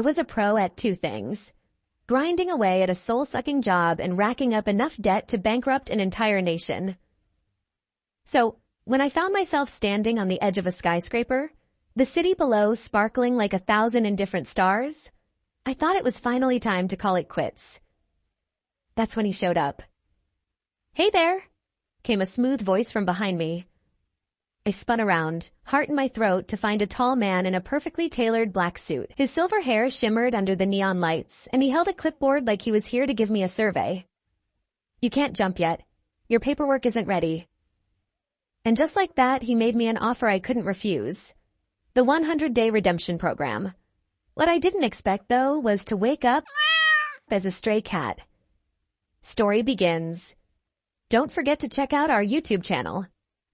was a pro at two things: grinding away at a soul-sucking job and racking up enough debt to bankrupt an entire nation. So, when I found myself standing on the edge of a skyscraper, the city below sparkling like 1,000 indifferent stars, I thought it was finally time to call it quits. That's when he showed up. "Hey there," came a smooth voice from behind me. I spun around, heart in my throat, to find a tall man in a perfectly tailored black suit. His silver hair shimmered under the neon lights, and he held a clipboard like he was here to give me a survey. "You can't jump yet. Your paperwork isn't ready." And just like that, he made me an offer I couldn't refuse. The 100-day redemption program. What I didn't expect, though, was to wake up as a stray cat. Story begins. Don't forget to check out our YouTube channel.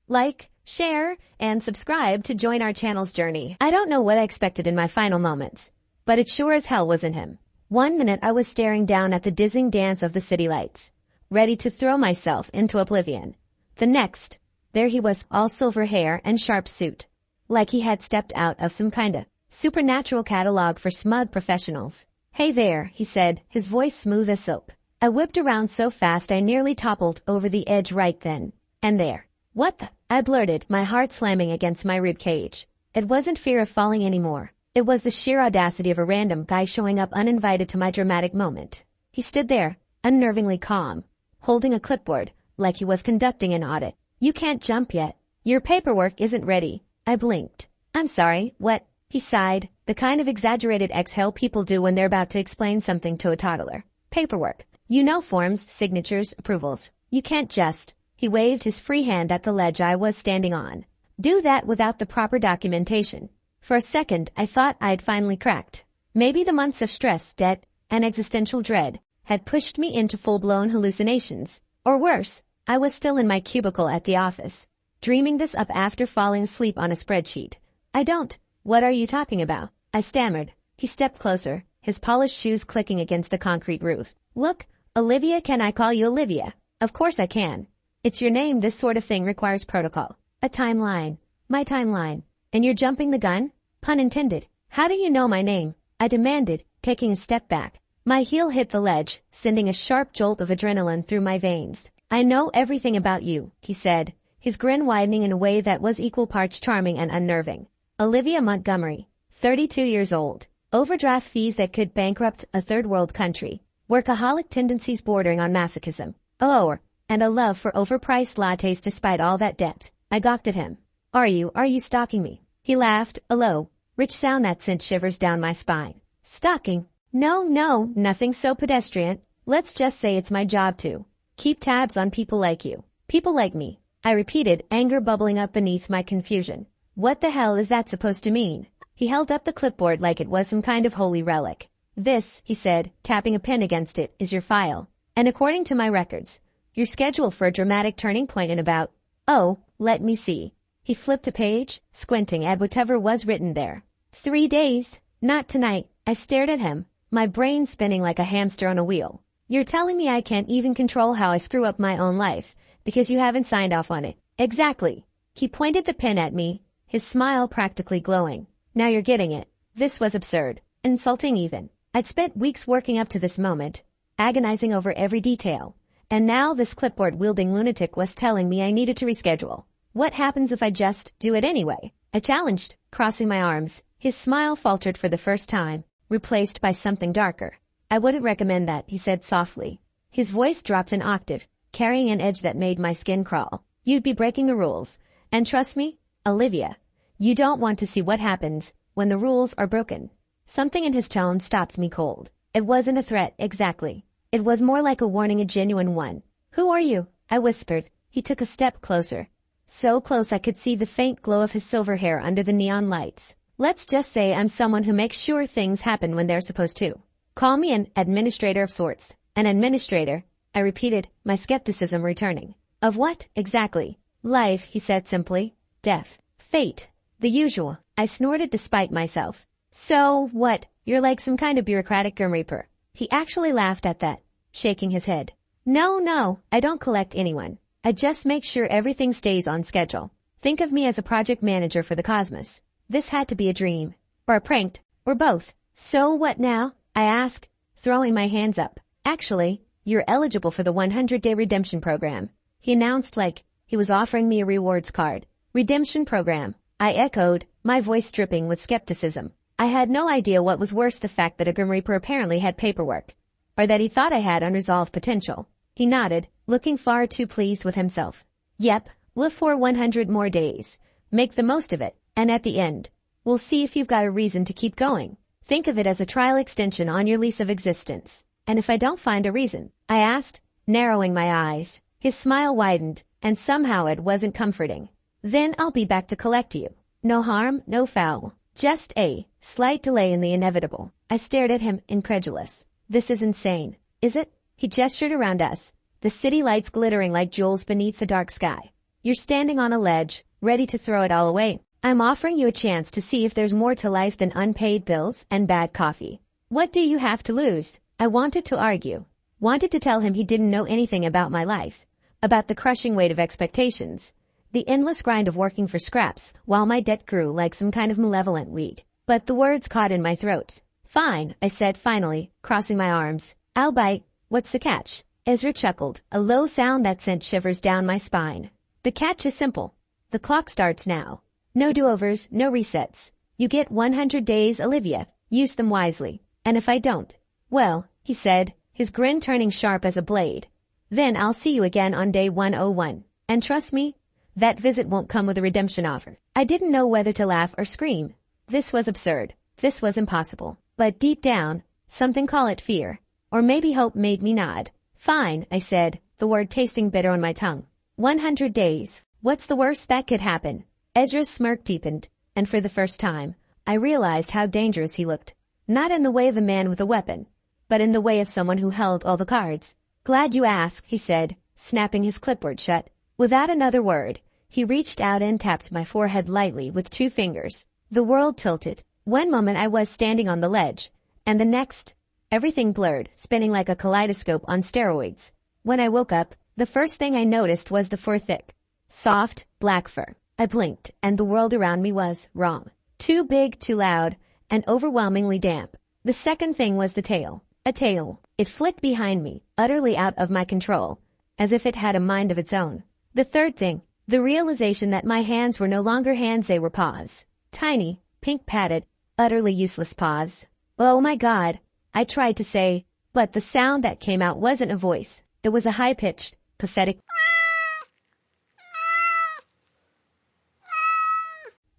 Like, share, and subscribe to join our channel's journey. I don't know what I expected in my final moments, but it sure as hell wasn't him. 1 minute I was staring down at the dizzying dance of the city lights, ready to throw myself into oblivion. The next, there he was, all silver hair and sharp suit, like he had stepped out of some kinda supernatural catalog for smug professionals. "Hey there," he said, his voice smooth as silk. I whipped around so fast I nearly toppled over the edge right then and there. "What the?" I blurted, my heart slamming against my rib cage. It wasn't fear of falling anymore. It was the sheer audacity of a random guy showing up uninvited to my dramatic moment. He stood there, unnervingly calm, holding a clipboard, like he was conducting an audit. "You can't jump yet. Your paperwork isn't ready." I blinked. "I'm sorry, what?" He sighed, the kind of exaggerated exhale people do when they're about to explain something to a toddler. "Paperwork. You know, forms, signatures, approvals. You can't just..." He waved his free hand at the ledge I was standing on. "Do that without the proper documentation." For a second, I thought I'd finally cracked. Maybe the months of stress, debt, and existential dread had pushed me into full-blown hallucinations. Or worse, I was still in my cubicle at the office, dreaming this up after falling asleep on a spreadsheet. "I don't. What are you talking about?" I stammered. He stepped closer, his polished shoes clicking against the concrete roof. "Look, Olivia, can I call you Olivia?" "Of course I can. It's your name. This sort of thing requires protocol." "A timeline. My timeline. And you're jumping the gun?" Pun intended. "How do you know my name?" I demanded, taking a step back. My heel hit the ledge, sending a sharp jolt of adrenaline through my veins. "I know everything about you," he said, his grin widening in a way that was equal parts charming and unnerving. "Olivia Montgomery, 32 years old. Overdraft fees that could bankrupt a third-world country. Workaholic tendencies bordering on masochism. Oh, and a love for overpriced lattes despite all that debt." I gawked at him. Are you stalking me?" He laughed, a low, rich sound that sent shivers down my spine. "Stalking? No, nothing so pedestrian. Let's just say it's my job to keep tabs on people like you." "People like me," I repeated, anger bubbling up beneath my confusion. "What the hell is that supposed to mean?" He held up the clipboard like it was some kind of holy relic. "This," he said, tapping a pen against it, "is your file. And according to my records, you're scheduled for a dramatic turning point in about... Oh, let me see." He flipped a page, squinting at whatever was written there. 3 days. Not tonight." I stared at him, my brain spinning like a hamster on a wheel. "You're telling me I can't even control how I screw up my own life because you haven't signed off on it?" "Exactly." He pointed the pen at me, his smile practically glowing. "Now you're getting it." This was absurd, insulting even. I'd spent weeks working up to this moment, agonizing over every detail. And now this clipboard-wielding lunatic was telling me I needed to reschedule. What happens if I just do it anyway? I challenged, crossing my arms. His smile faltered for the first time, replaced by something darker. "I wouldn't recommend that," he said softly. His voice dropped an octave, carrying an edge that made my skin crawl. "You'd be breaking the rules. And trust me, Olivia, you don't want to see what happens when the rules are broken." Something in his tone stopped me cold. It wasn't a threat, exactly. It was more like a warning, a genuine one. "Who are you?" I whispered. He took a step closer. So close I could see the faint glow of his silver hair under the neon lights. "Let's just say I'm someone who makes sure things happen when they're supposed to. Call me an administrator of sorts." "An administrator?" I repeated, my skepticism returning. "Of what, exactly?" "Life," he said simply. "Death. Fate. The usual." I snorted despite myself. "So, what? You're like some kind of bureaucratic Grim Reaper." He actually laughed at that, shaking his head. No, I don't collect anyone. I just make sure everything stays on schedule. Think of me as a project manager for the cosmos." This had to be a dream. Or a prank, or both. So what now? I asked, throwing my hands up. Actually, you're eligible for the 100-day redemption program, he announced like he was offering me a rewards card. Redemption program, I echoed, my voice dripping with skepticism. I had no idea what was worse, the fact that a Grim Reaper apparently had paperwork, or that he thought I had unresolved potential. He nodded, looking far too pleased with himself. Yep, live for 100 more days. Make the most of it, and at the end, we'll see if you've got a reason to keep going. Think of it as a trial extension on your lease of existence. And if I don't find a reason, I asked, narrowing my eyes. His smile widened, and somehow it wasn't comforting. Then I'll be back to collect you. No harm, no foul. Just a slight delay in the inevitable. I stared at him, incredulous. This is insane. Is it? He gestured around us, the city lights glittering like jewels beneath the dark sky. You're standing on a ledge, ready to throw it all away. I'm offering you a chance to see if there's more to life than unpaid bills and bad coffee. What do you have to lose? I wanted to argue. Wanted to tell him he didn't know anything about my life, about the crushing weight of expectations, the endless grind of working for scraps while my debt grew like some kind of malevolent weed. But the words caught in my throat. Fine, I said finally, crossing my arms. I'll bite. What's the catch? Ezra chuckled, a low sound that sent shivers down my spine. The catch is simple. The clock starts now. No do-overs, no resets. You get 100 days, Olivia. Use them wisely. And if I don't, well, he said, his grin turning sharp as a blade, then I'll see you again on day 101. And trust me, that visit won't come with a redemption offer. I didn't know whether to laugh or scream. This was absurd. This was impossible. But deep down, something, call it fear, or maybe hope, made me nod. Fine, I said, the word tasting bitter on my tongue. 100 days. What's the worst that could happen? Ezra's smirk deepened, and for the first time, I realized how dangerous he looked. Not in the way of a man with a weapon, but in the way of someone who held all the cards. Glad you asked, he said, snapping his clipboard shut. Without another word, he reached out and tapped my forehead lightly with 2 fingers. The world tilted. One moment I was standing on the ledge, and the next, everything blurred, spinning like a kaleidoscope on steroids. When I woke up, the first thing I noticed was the fur, thick, soft, black fur. I blinked, and the world around me was wrong. Too big, too loud, and overwhelmingly damp. The second thing was the tail. A tail. It flicked behind me, utterly out of my control, as if it had a mind of its own. The third thing, the realization that my hands were no longer hands, they were paws. Tiny, pink-padded, utterly useless paws. Oh my God, I tried to say, but the sound that came out wasn't a voice. It was a high-pitched, pathetic.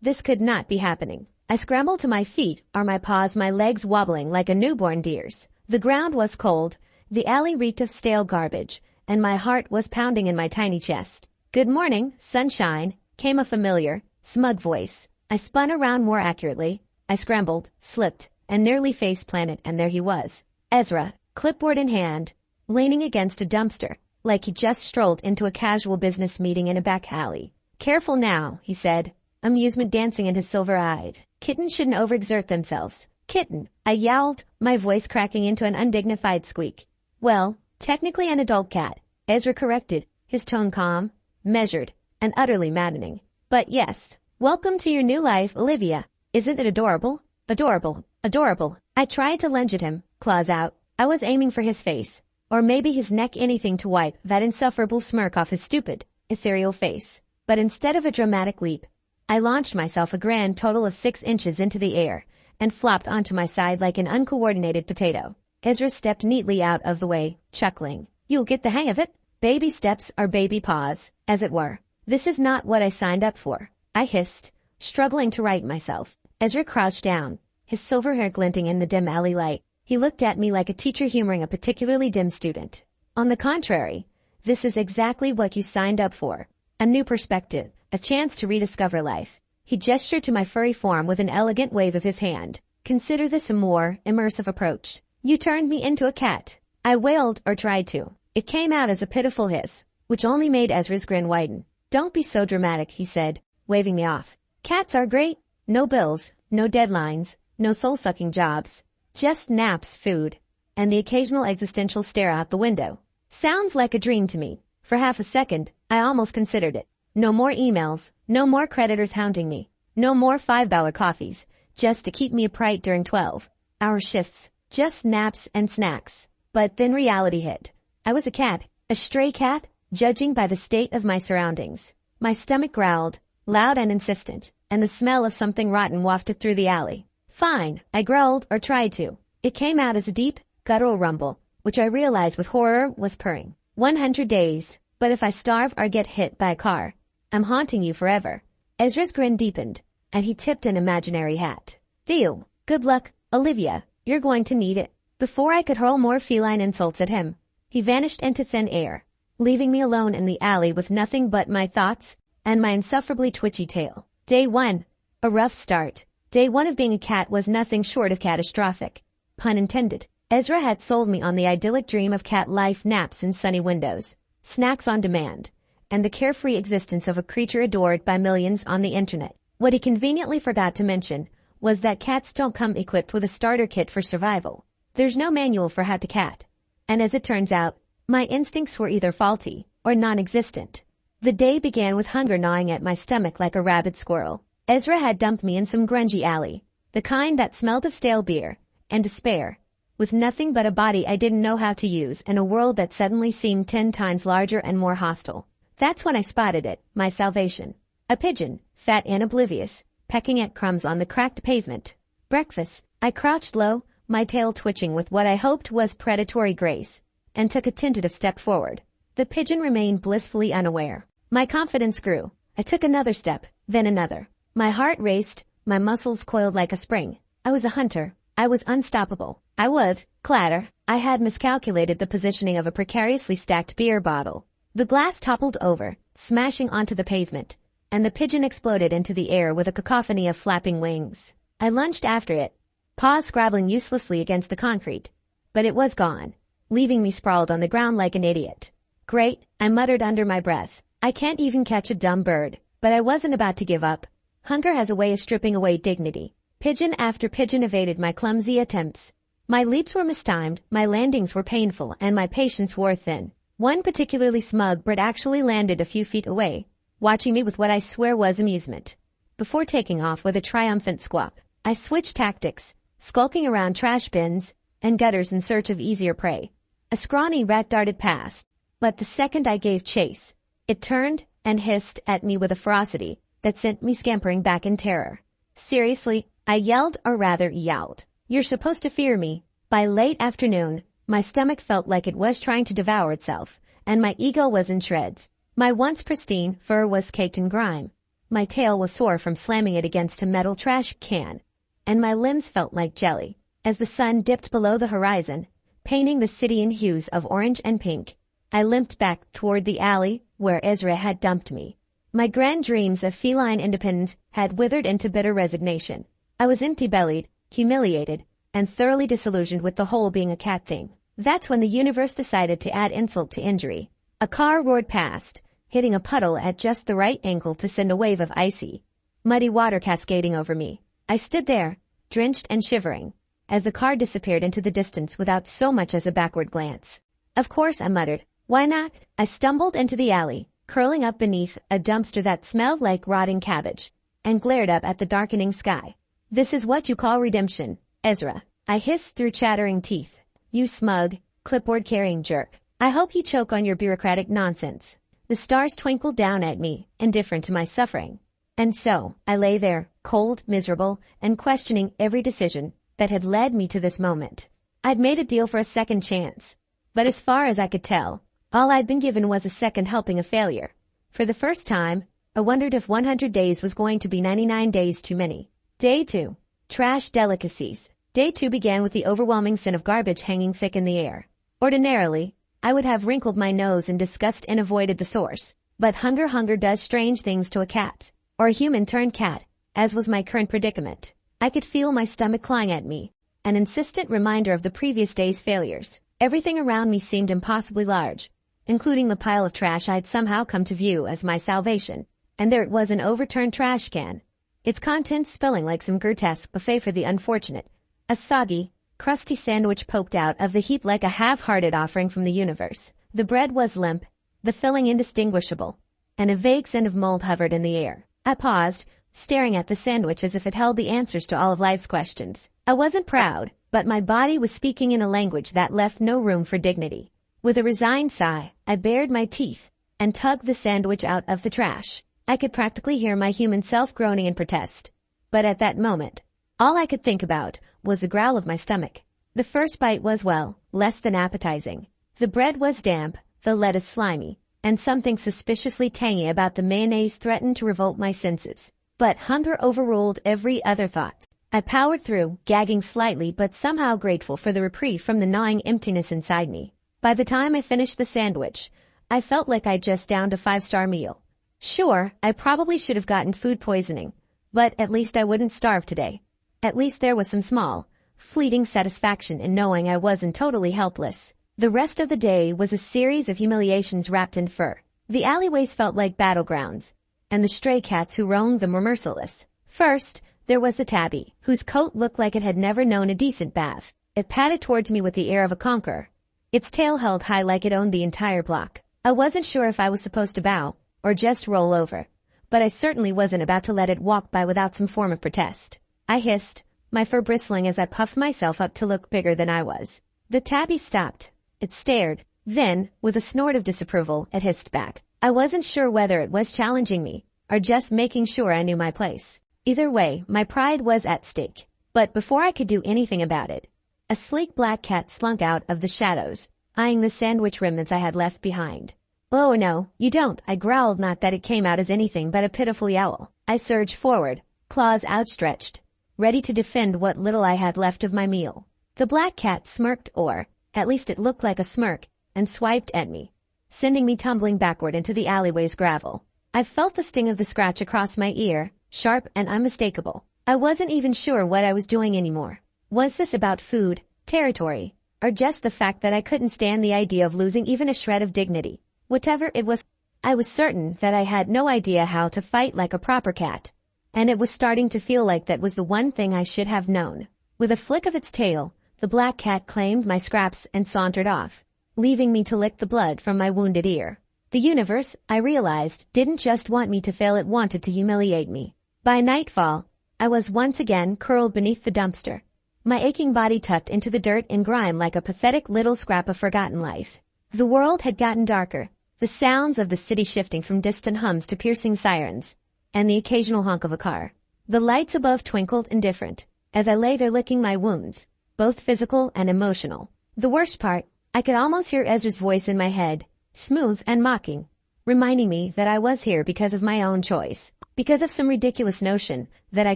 This could not be happening. I scrambled to my feet, or my paws, my legs wobbling like a newborn deer's. The ground was cold, the alley reeked of stale garbage, and my heart was pounding in my tiny chest. Good morning, sunshine, came a familiar, smug voice. I spun around more accurately. I scrambled, slipped, and nearly face-planted, and there he was. Ezra, clipboard in hand, leaning against a dumpster, like he just strolled into a casual business meeting in a back alley. Careful now, he said, amusement dancing in his silver-eyed. Kittens shouldn't overexert themselves. Kitten, I yowled, my voice cracking into an undignified squeak. Well, technically an adult cat, Ezra corrected, his tone calm, measured, and utterly maddening. But yes, welcome to your new life, Olivia. Isn't it adorable? Adorable, adorable. I tried to lunge at him, claws out. I was aiming for his face, or maybe his neck, anything to wipe that insufferable smirk off his stupid, ethereal face. But instead of a dramatic leap, I launched myself a grand total of 6 inches into the air and flopped onto my side like an uncoordinated potato. Ezra stepped neatly out of the way, chuckling. You'll get the hang of it. Baby steps are baby paws, as it were. This is not what I signed up for, I hissed, struggling to right myself. Ezra crouched down, his silver hair glinting in the dim alley light. He looked at me like a teacher humoring a particularly dim student. On the contrary, this is exactly what you signed up for. A new perspective, a chance to rediscover life. He gestured to my furry form with an elegant wave of his hand. Consider this a more immersive approach. You turned me into a cat. I wailed, or tried to. It came out as a pitiful hiss, which only made Ezra's grin widen. Don't be so dramatic, he said, waving me off. Cats are great. No bills, no deadlines, no soul-sucking jobs. Just naps, food, and the occasional existential stare out the window. Sounds like a dream to me. For half a second, I almost considered it. No more emails, no more creditors hounding me, no more $5 coffees, just to keep me upright during 12 hour shifts, just naps and snacks. But then reality hit. I was a cat, a stray cat, judging by the state of my surroundings. My stomach growled, loud and insistent, and the smell of something rotten wafted through the alley. Fine, I growled, or tried to. It came out as a deep, guttural rumble, which I realized with horror was purring. 100 days, but if I starve or get hit by a car, I'm haunting you forever. Ezra's grin deepened, and he tipped an imaginary hat. Deal. Good luck, Olivia. You're going to need it. Before I could hurl more feline insults at him, he vanished into thin air, leaving me alone in the alley with nothing but my thoughts and my insufferably twitchy tail. Day 1. A rough start. Day 1 of being a cat was nothing short of catastrophic. Pun intended. Ezra had sold me on the idyllic dream of cat life, naps in sunny windows, snacks on demand, and the carefree existence of a creature adored by millions on the internet. What he conveniently forgot to mention was that cats don't come equipped with a starter kit for survival. There's no manual for how to cat. And as it turns out, my instincts were either faulty or non-existent. The day began with hunger gnawing at my stomach like a rabid squirrel. Ezra had dumped me in some grungy alley, the kind that smelled of stale beer and despair, with nothing but a body I didn't know how to use and a world that suddenly seemed 10 times larger and more hostile. That's when I spotted it, my salvation. A pigeon, fat and oblivious, pecking at crumbs on the cracked pavement. Breakfast. I crouched low, my tail twitching with what I hoped was predatory grace, and took a tentative step forward. The pigeon remained blissfully unaware. My confidence grew. I took another step, then another. My heart raced, my muscles coiled like a spring. I was a hunter. I was unstoppable. I would, clatter. I had miscalculated the positioning of a precariously stacked beer bottle. The glass toppled over, smashing onto the pavement, and the pigeon exploded into the air with a cacophony of flapping wings. I lunged after it, paws scrabbling uselessly against the concrete, but it was gone, leaving me sprawled on the ground like an idiot. Great, I muttered under my breath. I can't even catch a dumb bird, but I wasn't about to give up. Hunger has a way of stripping away dignity. Pigeon after pigeon evaded my clumsy attempts. My leaps were mistimed, my landings were painful, and my patience wore thin. One particularly smug bird actually landed a few feet away, watching me with what I swear was amusement. Before taking off with a triumphant squawk, I switched tactics, skulking around trash bins and gutters in search of easier prey. A scrawny rat darted past, but the second I gave chase, it turned and hissed at me with a ferocity that sent me scampering back in terror. Seriously, I yelled, or rather yowled. You're supposed to fear me. By late afternoon, my stomach felt like it was trying to devour itself, and my ego was in shreds. My once pristine fur was caked in grime. My tail was sore from slamming it against a metal trash can, and my limbs felt like jelly. As the sun dipped below the horizon, painting the city in hues of orange and pink, I limped back toward the alley where Ezra had dumped me. My grand dreams of feline independence had withered into bitter resignation. I was empty-bellied, humiliated, and thoroughly disillusioned with the whole being a cat thing. That's when the universe decided to add insult to injury. A car roared past, hitting a puddle at just the right angle to send a wave of icy, muddy water cascading over me. I stood there, drenched and shivering, as the car disappeared into the distance without so much as a backward glance. Of course, I muttered. Why not? I stumbled into the alley, curling up beneath a dumpster that smelled like rotting cabbage, and glared up at the darkening sky. This is what you call redemption, Ezra. I hissed through chattering teeth. You smug, clipboard-carrying jerk. I hope you choke on your bureaucratic nonsense. The stars twinkled down at me, indifferent to my suffering. And so, I lay there, cold, miserable, and questioning every decision that had led me to this moment. I'd made a deal for a second chance. But as far as I could tell, all I'd been given was a second helping of failure. For the first time, I wondered if 100 days was going to be 99 days too many. Day 2. Trash delicacies. Day 2 began with the overwhelming scent of garbage hanging thick in the air. Ordinarily, I would have wrinkled my nose in disgust and avoided the source. But hunger does strange things to a cat, or a human turned cat, as was my current predicament. I could feel my stomach clawing at me, an insistent reminder of the previous day's failures. Everything around me seemed impossibly large, including the pile of trash I'd somehow come to view as my salvation. And there it was, an overturned trash can, its contents spilling like some grotesque buffet for the unfortunate. A soggy, crusty sandwich poked out of the heap like a half-hearted offering from the universe. The bread was limp, the filling indistinguishable, and a vague scent of mold hovered in the air. I paused, staring at the sandwich as if it held the answers to all of life's questions. I wasn't proud, but my body was speaking in a language that left no room for dignity. With a resigned sigh, I bared my teeth and tugged the sandwich out of the trash. I could practically hear my human self groaning in protest. But at that moment, all I could think about was the growl of my stomach. The first bite was, well, less than appetizing. The bread was damp, the lettuce slimy, and something suspiciously tangy about the mayonnaise threatened to revolt my senses. But hunger overruled every other thought. I powered through, gagging slightly but somehow grateful for the reprieve from the gnawing emptiness inside me. By the time I finished the sandwich, I felt like I'd just downed a 5-star meal. Sure, I probably should have gotten food poisoning, but at least I wouldn't starve today. At least there was some small, fleeting satisfaction in knowing I wasn't totally helpless. The rest of the day was a series of humiliations wrapped in fur. The alleyways felt like battlegrounds, and the stray cats who roamed them were merciless. First, there was the tabby, whose coat looked like it had never known a decent bath. It padded towards me with the air of a conqueror, its tail held high like it owned the entire block. I wasn't sure if I was supposed to bow or just roll over, but I certainly wasn't about to let it walk by without some form of protest. I hissed, my fur bristling as I puffed myself up to look bigger than I was. The tabby stopped. It stared. Then, with a snort of disapproval, it hissed back. I wasn't sure whether it was challenging me or just making sure I knew my place. Either way, my pride was at stake. But before I could do anything about it, a sleek black cat slunk out of the shadows, eyeing the sandwich remnants I had left behind. Oh no, you don't, I growled, not that it came out as anything but a pitiful yowl. I surged forward, claws outstretched, ready to defend what little I had left of my meal. The black cat smirked, or at least it looked like a smirk, and swiped at me, sending me tumbling backward into the alleyway's gravel. I felt the sting of the scratch across my ear, sharp and unmistakable. I wasn't even sure what I was doing anymore. Was this about food, territory, or just the fact that I couldn't stand the idea of losing even a shred of dignity? Whatever it was, I was certain that I had no idea how to fight like a proper cat, and it was starting to feel like that was the one thing I should have known. With a flick of its tail, the black cat claimed my scraps and sauntered off, leaving me to lick the blood from my wounded ear. The universe, I realized, didn't just want me to fail, it wanted to humiliate me. By nightfall, I was once again curled beneath the dumpster, my aching body tucked into the dirt and grime like a pathetic little scrap of forgotten life. The world had gotten darker, the sounds of the city shifting from distant hums to piercing sirens, and the occasional honk of a car. The lights above twinkled indifferent, as I lay there licking my wounds, both physical and emotional. The worst part, I could almost hear Ezra's voice in my head, smooth and mocking, reminding me that I was here because of my own choice, because of some ridiculous notion that I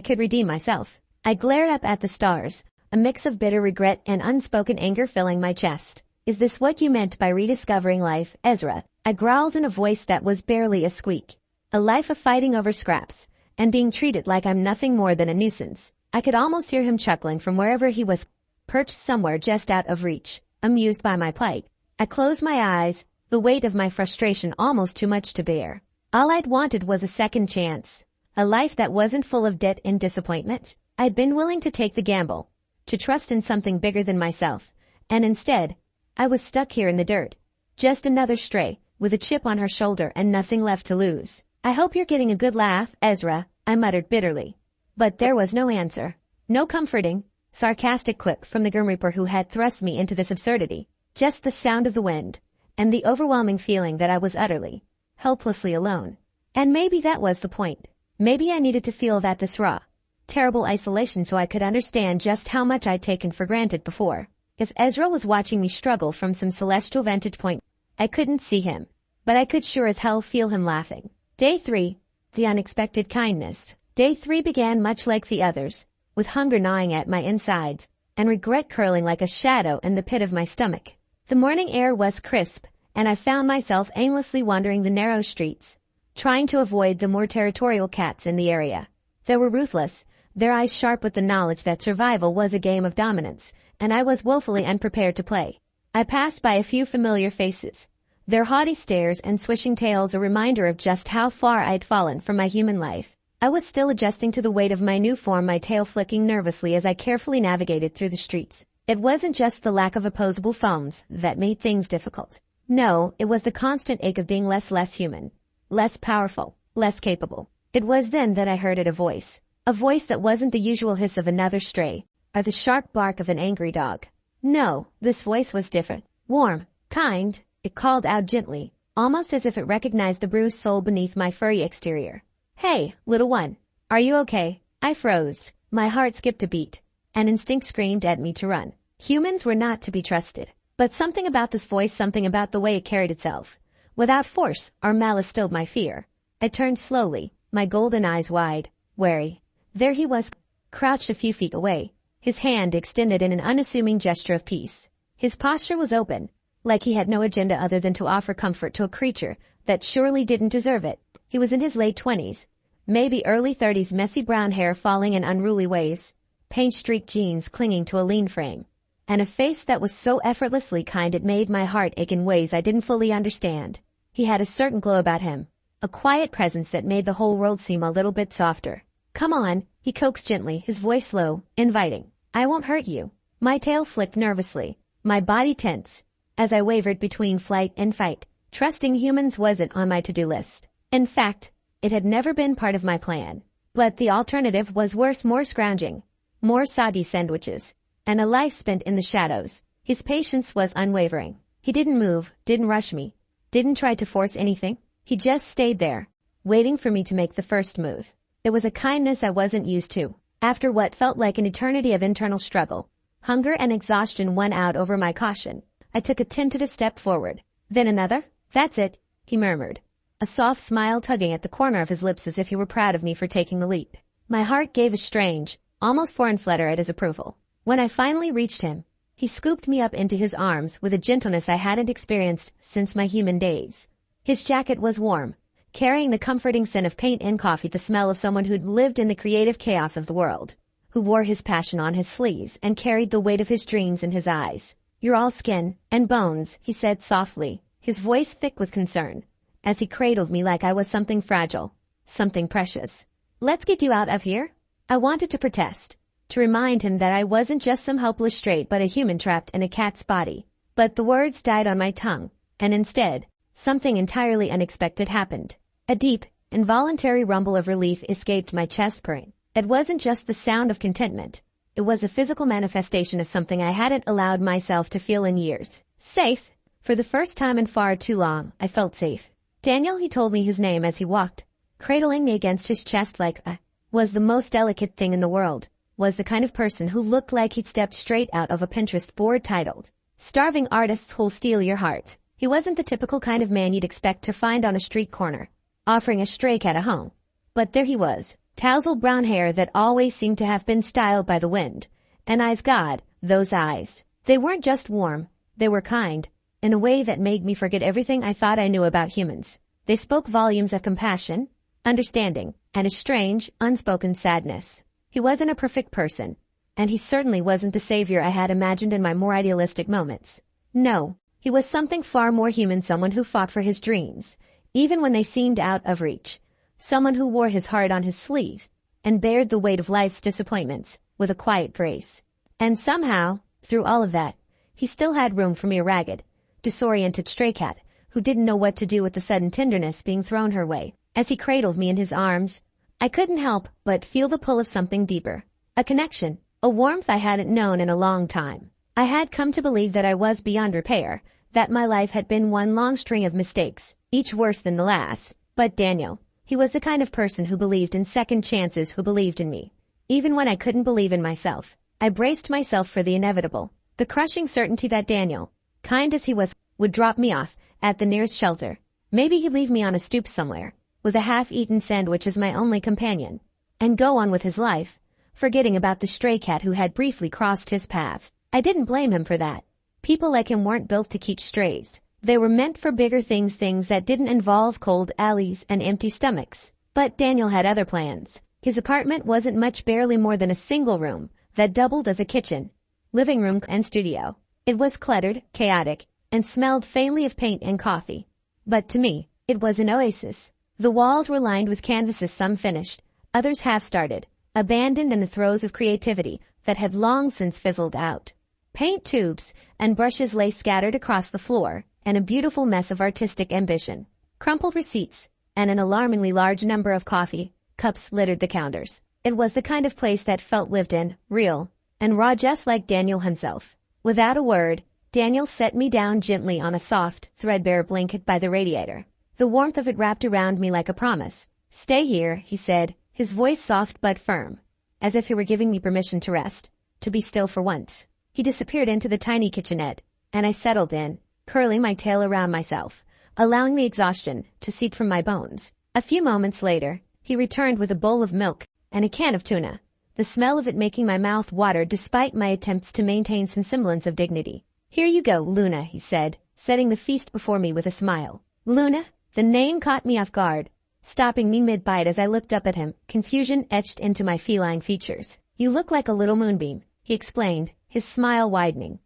could redeem myself. I glared up at the stars, a mix of bitter regret and unspoken anger filling my chest. Is this what you meant by rediscovering life, Ezra? I growled in a voice that was barely a squeak. A life of fighting over scraps, and being treated like I'm nothing more than a nuisance. I could almost hear him chuckling from wherever he was, perched somewhere just out of reach, amused by my plight. I closed my eyes, the weight of my frustration almost too much to bear. All I'd wanted was a second chance, a life that wasn't full of debt and disappointment. I'd been willing to take the gamble, to trust in something bigger than myself, and instead, I was stuck here in the dirt. Just another stray, with a chip on her shoulder and nothing left to lose. I hope you're getting a good laugh, Ezra, I muttered bitterly. But there was no answer. No comforting, sarcastic quip from the Grim Reaper who had thrust me into this absurdity. Just the sound of the wind, and the overwhelming feeling that I was utterly, helplessly alone. And maybe that was the point. Maybe I needed to feel that this raw, terrible isolation so I could understand just how much I'd taken for granted before. If Ezra was watching me struggle from some celestial vantage point, I couldn't see him, but I could sure as hell feel him laughing. Day 3, the unexpected kindness. Day 3 began much like the others, with hunger gnawing at my insides, and regret curling like a shadow in the pit of my stomach. The morning air was crisp, and I found myself aimlessly wandering the narrow streets, trying to avoid the more territorial cats in the area. They were ruthless, their eyes sharp with the knowledge that survival was a game of dominance, and I was woefully unprepared to play. I passed by a few familiar faces, their haughty stares and swishing tails a reminder of just how far I'd fallen from my human life. I was still adjusting to the weight of my new form, my tail flicking nervously as I carefully navigated through the streets. It wasn't just the lack of opposable phones that made things difficult. No, it was the constant ache of being less human, less powerful, less capable. It was then that I heard a voice that wasn't the usual hiss of another stray, or the sharp bark of an angry dog. No, this voice was different. Warm, kind, it called out gently, almost as if it recognized the bruised soul beneath my furry exterior. Hey, little one. Are you okay? I froze. My heart skipped a beat. An instinct screamed at me to run. Humans were not to be trusted. But something about this voice, something about the way it carried itself, without force or malice, stilled my fear. I turned slowly, my golden eyes wide, wary. There he was, crouched a few feet away, his hand extended in an unassuming gesture of peace. His posture was open, like he had no agenda other than to offer comfort to a creature that surely didn't deserve it. He was in his late 20s, maybe early 30s, messy brown hair falling in unruly waves, paint-streaked jeans clinging to a lean frame, and a face that was so effortlessly kind it made my heart ache in ways I didn't fully understand. He had a certain glow about him, a quiet presence that made the whole world seem a little bit softer. Come on, he coaxed gently, his voice low, inviting. I won't hurt you. My tail flicked nervously, my body tense, as I wavered between flight and fight. Trusting humans wasn't on my to-do list. In fact, it had never been part of my plan. But the alternative was worse, more scrounging, more soggy sandwiches, and a life spent in the shadows. His patience was unwavering. He didn't move, didn't rush me, didn't try to force anything. He just stayed there, waiting for me to make the first move. It was a kindness I wasn't used to. After what felt like an eternity of internal struggle, hunger and exhaustion won out over my caution. I took a tentative step forward, then another. That's it, he murmured, a soft smile tugging at the corner of his lips as if he were proud of me for taking the leap. My heart gave a strange, almost foreign flutter at his approval. When I finally reached him, he scooped me up into his arms with a gentleness I hadn't experienced since my human days. His jacket was warm, carrying the comforting scent of paint and coffee, the smell of someone who'd lived in the creative chaos of the world, who wore his passion on his sleeves and carried the weight of his dreams in his eyes. You're all skin and bones, he said softly, his voice thick with concern, as he cradled me like I was something fragile, something precious. Let's get you out of here. I wanted to protest, to remind him that I wasn't just some helpless stray but a human trapped in a cat's body. But the words died on my tongue, and instead, something entirely unexpected happened. A deep, involuntary rumble of relief escaped my chest purring. It wasn't just the sound of contentment. It was a physical manifestation of something I hadn't allowed myself to feel in years. Safe. For the first time in far too long, I felt safe. Daniel, he told me his name as he walked, cradling me against his chest like I was the most delicate thing in the world, was the kind of person who looked like he'd stepped straight out of a Pinterest board titled, Starving Artists Who'll Steal Your Heart. He wasn't the typical kind of man you'd expect to find on a street corner, offering a stray cat a home. But there he was, tousled brown hair that always seemed to have been styled by the wind, and eyes, God, those eyes. They weren't just warm, they were kind, in a way that made me forget everything I thought I knew about humans. They spoke volumes of compassion, understanding, and a strange, unspoken sadness. He wasn't a perfect person, and he certainly wasn't the savior I had imagined in my more idealistic moments. No, he was something far more human, someone who fought for his dreams, even when they seemed out of reach, someone who wore his heart on his sleeve, and bared the weight of life's disappointments with a quiet grace. And somehow, through all of that, he still had room for me, a ragged, disoriented stray cat who didn't know what to do with the sudden tenderness being thrown her way. As he cradled me in his arms, I couldn't help but feel the pull of something deeper, a connection, a warmth I hadn't known in a long time. I had come to believe that I was beyond repair, that my life had been one long string of mistakes, each worse than the last. But Daniel, he was the kind of person who believed in second chances, who believed in me, even when I couldn't believe in myself. I braced myself for the inevitable, the crushing certainty that Daniel, kind as he was, would drop me off at the nearest shelter. Maybe he'd leave me on a stoop somewhere, with a half-eaten sandwich as my only companion, and go on with his life, forgetting about the stray cat who had briefly crossed his path. I didn't blame him for that. People like him weren't built to keep strays. They were meant for bigger things that didn't involve cold alleys and empty stomachs. But Daniel had other plans. His apartment wasn't much, barely more than a single room that doubled as a kitchen, living room, and studio. It was cluttered, chaotic, and smelled faintly of paint and coffee. But to me, it was an oasis. The walls were lined with canvases, some finished, others half-started, abandoned in the throes of creativity that had long since fizzled out. Paint tubes and brushes lay scattered across the floor, and a beautiful mess of artistic ambition. Crumpled receipts and an alarmingly large number of coffee cups littered the counters. It was the kind of place that felt lived in, real, and raw just like Daniel himself. Without a word, Daniel set me down gently on a soft, threadbare blanket by the radiator. The warmth of it wrapped around me like a promise. "Stay here," he said, his voice soft but firm, as if he were giving me permission to rest, to be still for once. He disappeared into the tiny kitchenette, and I settled in, curling my tail around myself, allowing the exhaustion to seep from my bones. A few moments later, he returned with a bowl of milk and a can of tuna, the smell of it making my mouth water despite my attempts to maintain some semblance of dignity. "Here you go, Luna," he said, setting the feast before me with a smile. Luna? The name caught me off guard, stopping me mid-bite as I looked up at him, confusion etched into my feline features. "You look like a little moonbeam," he explained, his smile widening.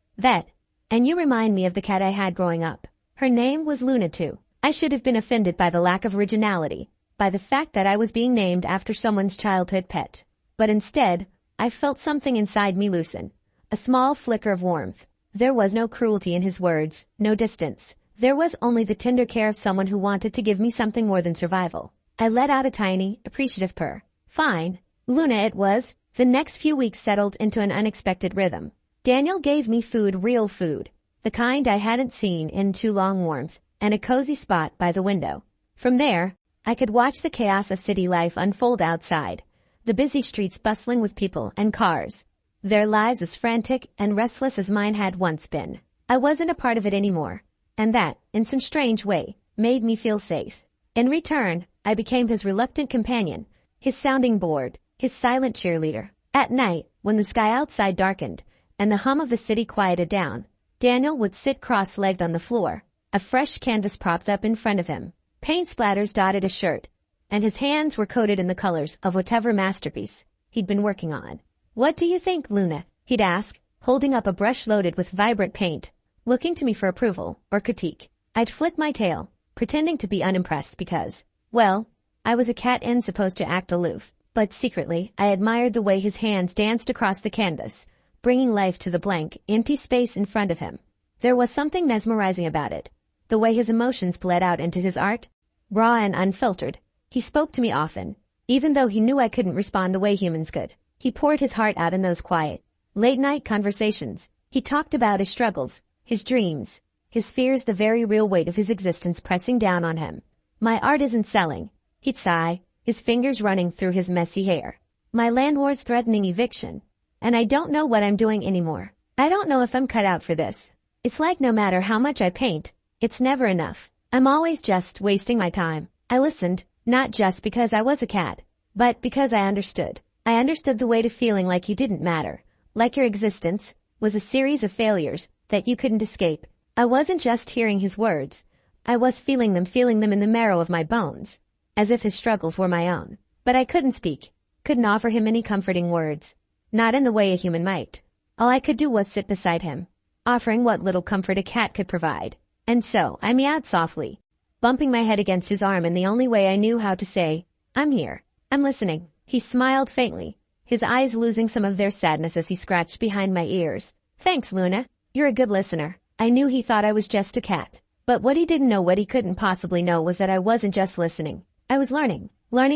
And you remind me of the cat I had growing up. Her name was Luna too." I should have been offended by the lack of originality, by the fact that I was being named after someone's childhood pet. But instead, I felt something inside me loosen, a small flicker of warmth. There was no cruelty in his words, no distance. There was only the tender care of someone who wanted to give me something more than survival. I let out a tiny, appreciative purr. Fine. Luna it was. The next few weeks settled into an unexpected rhythm. Daniel gave me food, real food, the kind I hadn't seen in too long, warmth, and a cozy spot by the window. From there, I could watch the chaos of city life unfold outside, the busy streets bustling with people and cars, their lives as frantic and restless as mine had once been. I wasn't a part of it anymore, and that, in some strange way, made me feel safe. In return, I became his reluctant companion, his sounding board, his silent cheerleader. At night, when the sky outside darkened and the hum of the city quieted down, Daniel would sit cross-legged on the floor, a fresh canvas propped up in front of him. Paint splatters dotted his shirt, and his hands were coated in the colors of whatever masterpiece he'd been working on. "What do you think, Luna?" he'd ask, holding up a brush loaded with vibrant paint, looking to me for approval or critique. I'd flick my tail, pretending to be unimpressed because, well, I was a cat and supposed to act aloof. But secretly, I admired the way his hands danced across the canvas, bringing life to the blank, empty space in front of him. There was something mesmerizing about it, the way his emotions bled out into his art, raw and unfiltered. He spoke to me often, even though he knew I couldn't respond the way humans could. He poured his heart out in those quiet, late-night conversations. He talked about his struggles, his dreams, his fears, the very real weight of his existence pressing down on him. "My art isn't selling," he'd sigh, his fingers running through his messy hair. "My landlord's threatening eviction, and I don't know what I'm doing anymore. I don't know if I'm cut out for this. It's like no matter how much I paint, it's never enough. I'm always just wasting my time." I listened, not just because I was a cat, but because I understood. I understood the weight of feeling like you didn't matter, like your existence was a series of failures that you couldn't escape. I wasn't just hearing his words. I was feeling them in the marrow of my bones, as if his struggles were my own. But I couldn't speak, couldn't offer him any comforting words, not in the way a human might. All I could do was sit beside him, offering what little comfort a cat could provide. And so I meowed softly, bumping my head against his arm in the only way I knew how to say, "I'm here. I'm listening." He smiled faintly, his eyes losing some of their sadness as he scratched behind my ears. "Thanks, Luna. You're a good listener." I knew he thought I was just a cat. But what he didn't know, what he couldn't possibly know, was that I wasn't just listening. I was learning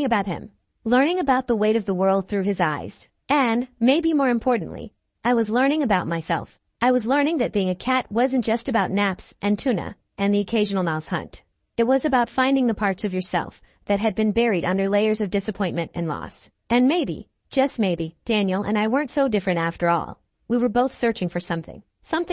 about him, learning about the weight of the world through his eyes. And, maybe more importantly, I was learning about myself. I was learning that being a cat wasn't just about naps and tuna and the occasional mouse hunt. It was about finding the parts of yourself that had been buried under layers of disappointment and loss. And maybe, just maybe, Daniel and I weren't so different after all. We were both searching for something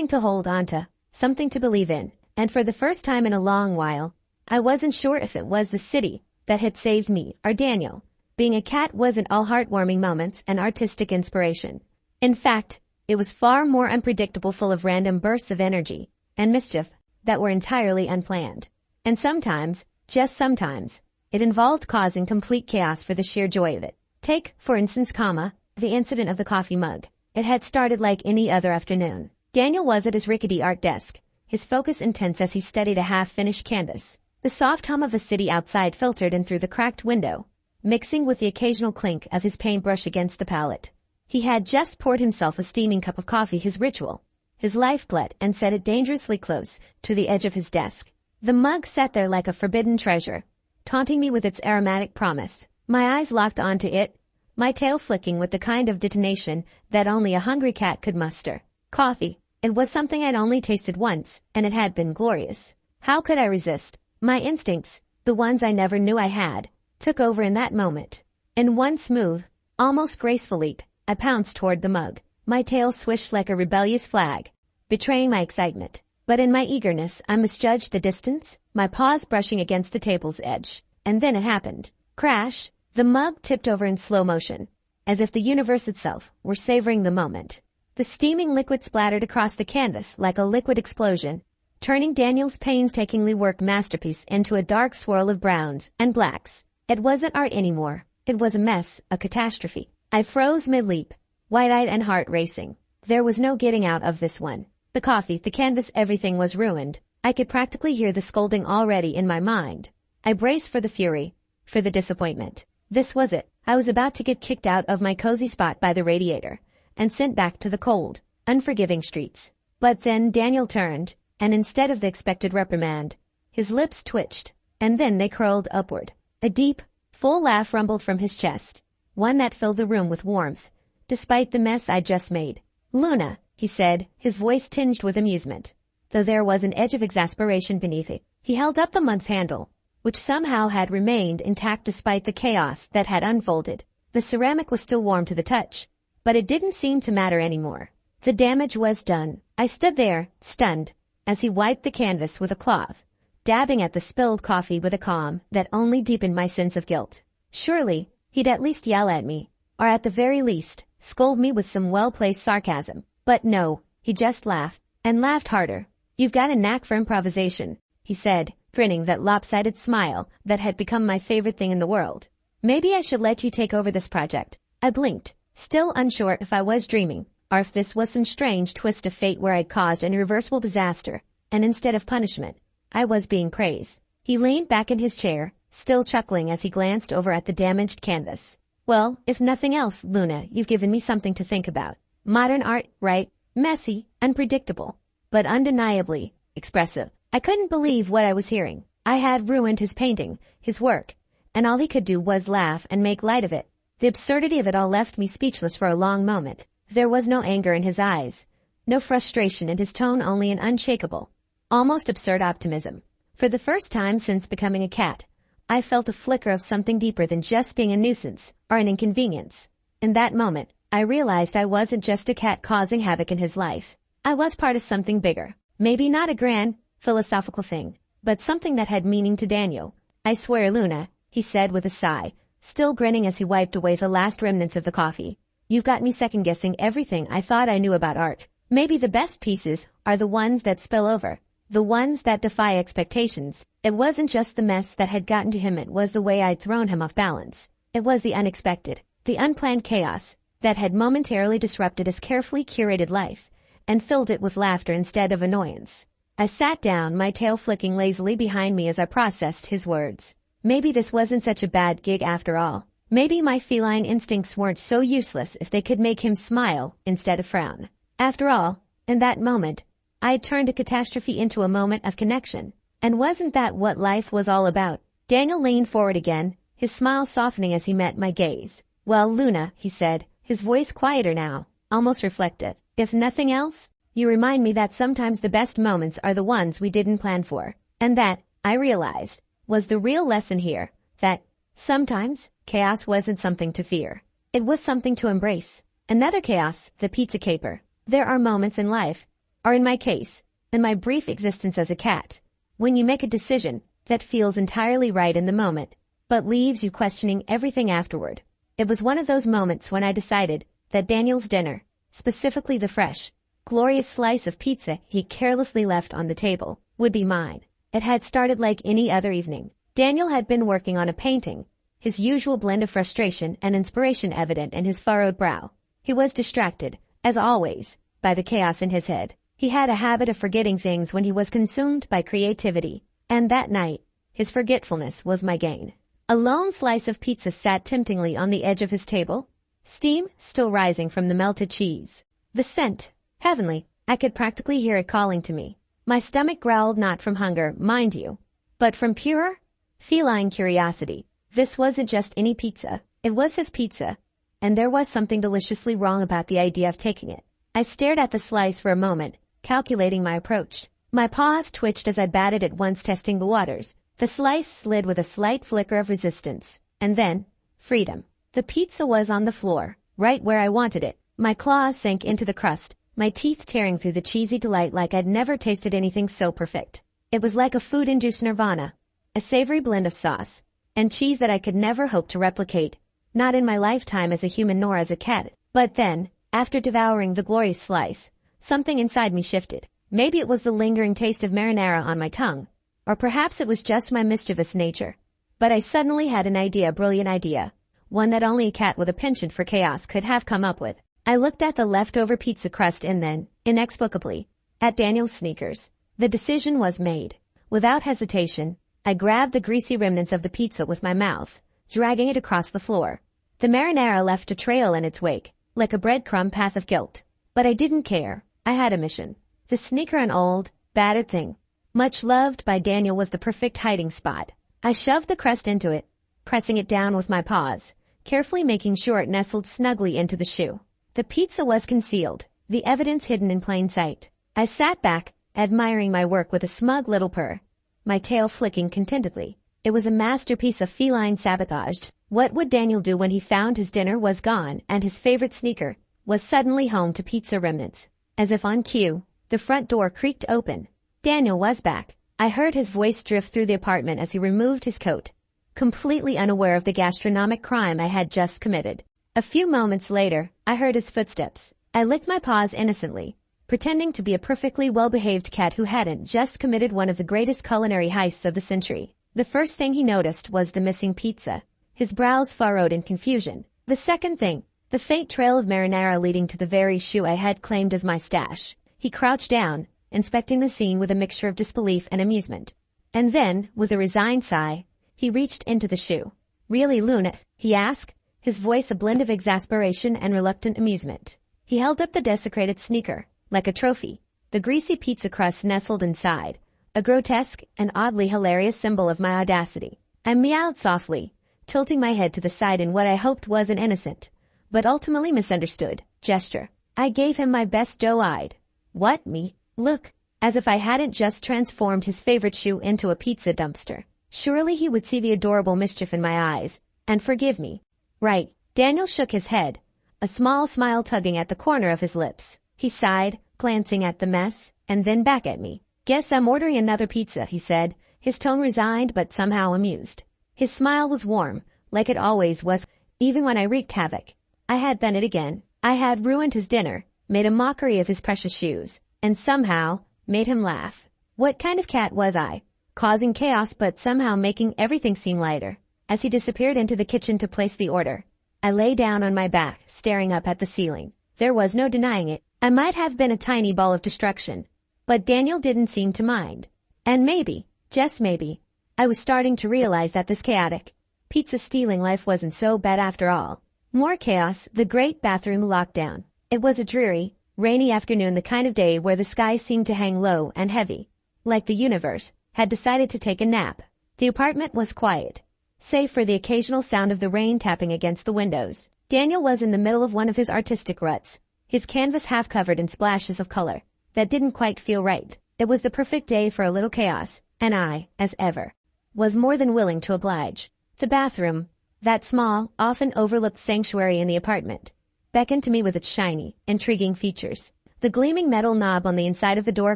to hold on to, something to believe in. And for the first time in a long while, I wasn't sure if it was the city that had saved me or Daniel. Being a cat wasn't all heartwarming moments and artistic inspiration. In fact, it was far more unpredictable, full of random bursts of energy and mischief that were entirely unplanned. And sometimes, just sometimes, it involved causing complete chaos for the sheer joy of it. Take, for instance, the incident of the coffee mug. It had started like any other afternoon. Daniel was at his rickety art desk, his focus intense as he studied a half-finished canvas. The soft hum of the city outside filtered in through the cracked window, mixing with the occasional clink of his paintbrush against the palette. He had just poured himself a steaming cup of coffee, his ritual, his lifeblood, and set it dangerously close to the edge of his desk. The mug sat there like a forbidden treasure, taunting me with its aromatic promise. My eyes locked onto it, my tail flicking with the kind of detonation that only a hungry cat could muster. Coffee. It was something I'd only tasted once, and it had been glorious. How could I resist? My instincts, the ones I never knew I had, took over in that moment. In one smooth, almost graceful leap, I pounced toward the mug. My tail swished like a rebellious flag, betraying my excitement. But in my eagerness, I misjudged the distance, my paws brushing against the table's edge. And then it happened. Crash! The mug tipped over in slow motion, as if the universe itself were savoring the moment. The steaming liquid splattered across the canvas like a liquid explosion, turning Daniel's painstakingly worked masterpiece into a dark swirl of browns and blacks. It wasn't art anymore. It was a mess, a catastrophe. I froze mid-leap, wide-eyed and heart racing. There was no getting out of this one. The coffee, the canvas, everything was ruined. I could practically hear the scolding already in my mind. I braced for the fury, for the disappointment. This was it. I was about to get kicked out of my cozy spot by the radiator and sent back to the cold, unforgiving streets. But then Daniel turned, and instead of the expected reprimand, his lips twitched, and then they curled upward. A deep, full laugh rumbled from his chest, one that filled the room with warmth, despite the mess I'd just made. "Luna," he said, his voice tinged with amusement, though there was an edge of exasperation beneath it. He held up the mug's handle, which somehow had remained intact despite the chaos that had unfolded. The ceramic was still warm to the touch, but it didn't seem to matter anymore. The damage was done. I stood there, stunned, as he wiped the canvas with a cloth, dabbing at the spilled coffee with a calm that only deepened my sense of guilt. Surely, he'd at least yell at me, or at the very least, scold me with some well-placed sarcasm. But no, he just laughed, and laughed harder. "You've got a knack for improvisation," he said, grinning that lopsided smile that had become my favorite thing in the world. "Maybe I should let you take over this project." I blinked, still unsure if I was dreaming, or if this was some strange twist of fate where I'd caused an irreversible disaster, and instead of punishment, I was being praised. He leaned back in his chair, still chuckling as he glanced over at the damaged canvas. "Well, if nothing else, Luna, you've given me something to think about. Modern art, right? Messy, unpredictable, but undeniably expressive." I couldn't believe what I was hearing. I had ruined his painting, his work, and all he could do was laugh and make light of it. The absurdity of it all left me speechless for a long moment. There was no anger in his eyes, no frustration in his tone, only an unshakable, almost absurd optimism. For the first time since becoming a cat, I felt a flicker of something deeper than just being a nuisance or an inconvenience. In that moment, I realized I wasn't just a cat causing havoc in his life. I was part of something bigger. Maybe not a grand, philosophical thing, but something that had meaning to Daniel. "I swear, Luna," he said with a sigh, still grinning as he wiped away the last remnants of the coffee. "You've got me second-guessing everything I thought I knew about art. Maybe the best pieces are the ones that spill over, the ones that defy expectations." It wasn't just the mess that had gotten to him, it was the way I'd thrown him off balance. It was the unexpected, the unplanned chaos that had momentarily disrupted his carefully curated life and filled it with laughter instead of annoyance. I sat down, my tail flicking lazily behind me as I processed his words. Maybe this wasn't such a bad gig after all. Maybe my feline instincts weren't so useless if they could make him smile instead of frown. After all, in that moment, I had turned a catastrophe into a moment of connection. And wasn't that what life was all about? Daniel leaned forward again, his smile softening as he met my gaze. "Well, Luna," he said, his voice quieter now, almost reflective, "if nothing else, you remind me that sometimes the best moments are the ones we didn't plan for." And that, I realized, was the real lesson here, that sometimes chaos wasn't something to fear. It was something to embrace. Another chaos, the pizza caper. There are moments in life, or in my case, in my brief existence as a cat, when you make a decision that feels entirely right in the moment, but leaves you questioning everything afterward. It was one of those moments when I decided that Daniel's dinner, specifically the fresh, glorious slice of pizza he carelessly left on the table, would be mine. It had started like any other evening. Daniel had been working on a painting, his usual blend of frustration and inspiration evident in his furrowed brow. He was distracted, as always, by the chaos in his head. He had a habit of forgetting things when he was consumed by creativity, and that night, his forgetfulness was my gain. A lone slice of pizza sat temptingly on the edge of his table, steam still rising from the melted cheese. The scent, heavenly, I could practically hear it calling to me. My stomach growled, not from hunger, mind you, but from pure, feline curiosity. This wasn't just any pizza. It was his pizza, and there was something deliciously wrong about the idea of taking it. I stared at the slice for a moment, calculating my approach. My paws twitched as I batted it once, testing the waters. The slice slid with a slight flicker of resistance, and then, freedom. The pizza was on the floor, right where I wanted it. My claws sank into the crust, my teeth tearing through the cheesy delight like I'd never tasted anything so perfect. It was like a food-induced nirvana, a savory blend of sauce and cheese that I could never hope to replicate, not in my lifetime as a human nor as a cat. But then, after devouring the glorious slice, something inside me shifted. Maybe it was the lingering taste of marinara on my tongue, or perhaps it was just my mischievous nature. But I suddenly had an idea, a brilliant idea, one that only a cat with a penchant for chaos could have come up with. I looked at the leftover pizza crust and then, inexplicably, at Daniel's sneakers. The decision was made. Without hesitation, I grabbed the greasy remnants of the pizza with my mouth, dragging it across the floor. The marinara left a trail in its wake, like a breadcrumb path of guilt. But I didn't care. I had a mission. The sneaker, an old, battered thing, much loved by Daniel, was the perfect hiding spot. I shoved the crust into it, pressing it down with my paws, carefully making sure it nestled snugly into the shoe. The pizza was concealed, the evidence hidden in plain sight. I sat back, admiring my work with a smug little purr, my tail flicking contentedly. It was a masterpiece of feline sabotage. What would Daniel do when he found his dinner was gone and his favorite sneaker was suddenly home to pizza remnants? As if on cue, the front door creaked open. Daniel was back. I heard his voice drift through the apartment as he removed his coat, completely unaware of the gastronomic crime I had just committed. A few moments later, I heard his footsteps. I licked my paws innocently, pretending to be a perfectly well-behaved cat who hadn't just committed one of the greatest culinary heists of the century. The first thing he noticed was the missing pizza. His brows furrowed in confusion. The second thing, the faint trail of marinara leading to the very shoe I had claimed as my stash. He crouched down, inspecting the scene with a mixture of disbelief and amusement. And then, with a resigned sigh, he reached into the shoe. "Really, Luna?" he asked, his voice a blend of exasperation and reluctant amusement. He held up the desecrated sneaker, like a trophy. The greasy pizza crust nestled inside, a grotesque and oddly hilarious symbol of my audacity. I meowed softly, tilting my head to the side in what I hoped was an innocent, but ultimately misunderstood, gesture. I gave him my best doe-eyed, "What, me? Look," as if I hadn't just transformed his favorite shoe into a pizza dumpster. Surely he would see the adorable mischief in my eyes, and forgive me. Right. Daniel shook his head, a small smile tugging at the corner of his lips. He sighed, glancing at the mess, and then back at me. "Guess I'm ordering another pizza," he said, his tone resigned but somehow amused. His smile was warm, like it always was, even when I wreaked havoc. I had done it again. I had ruined his dinner, made a mockery of his precious shoes, and somehow made him laugh. What kind of cat was I? Causing chaos but somehow making everything seem lighter. As he disappeared into the kitchen to place the order, I lay down on my back, staring up at the ceiling. There was no denying it. I might have been a tiny ball of destruction, but Daniel didn't seem to mind. And maybe, just maybe, I was starting to realize that this chaotic, pizza-stealing life wasn't so bad after all. More chaos, the great bathroom lockdown. It was a dreary, rainy afternoon, the kind of day where the sky seemed to hang low and heavy, like the universe had decided to take a nap. The apartment was quiet, save for the occasional sound of the rain tapping against the windows. Daniel was in the middle of one of his artistic ruts, his canvas half covered in splashes of color that didn't quite feel right. It was the perfect day for a little chaos, and I, as ever, was more than willing to oblige. The bathroom, that small, often overlooked sanctuary in the apartment, beckoned to me with its shiny, intriguing features. The gleaming metal knob on the inside of the door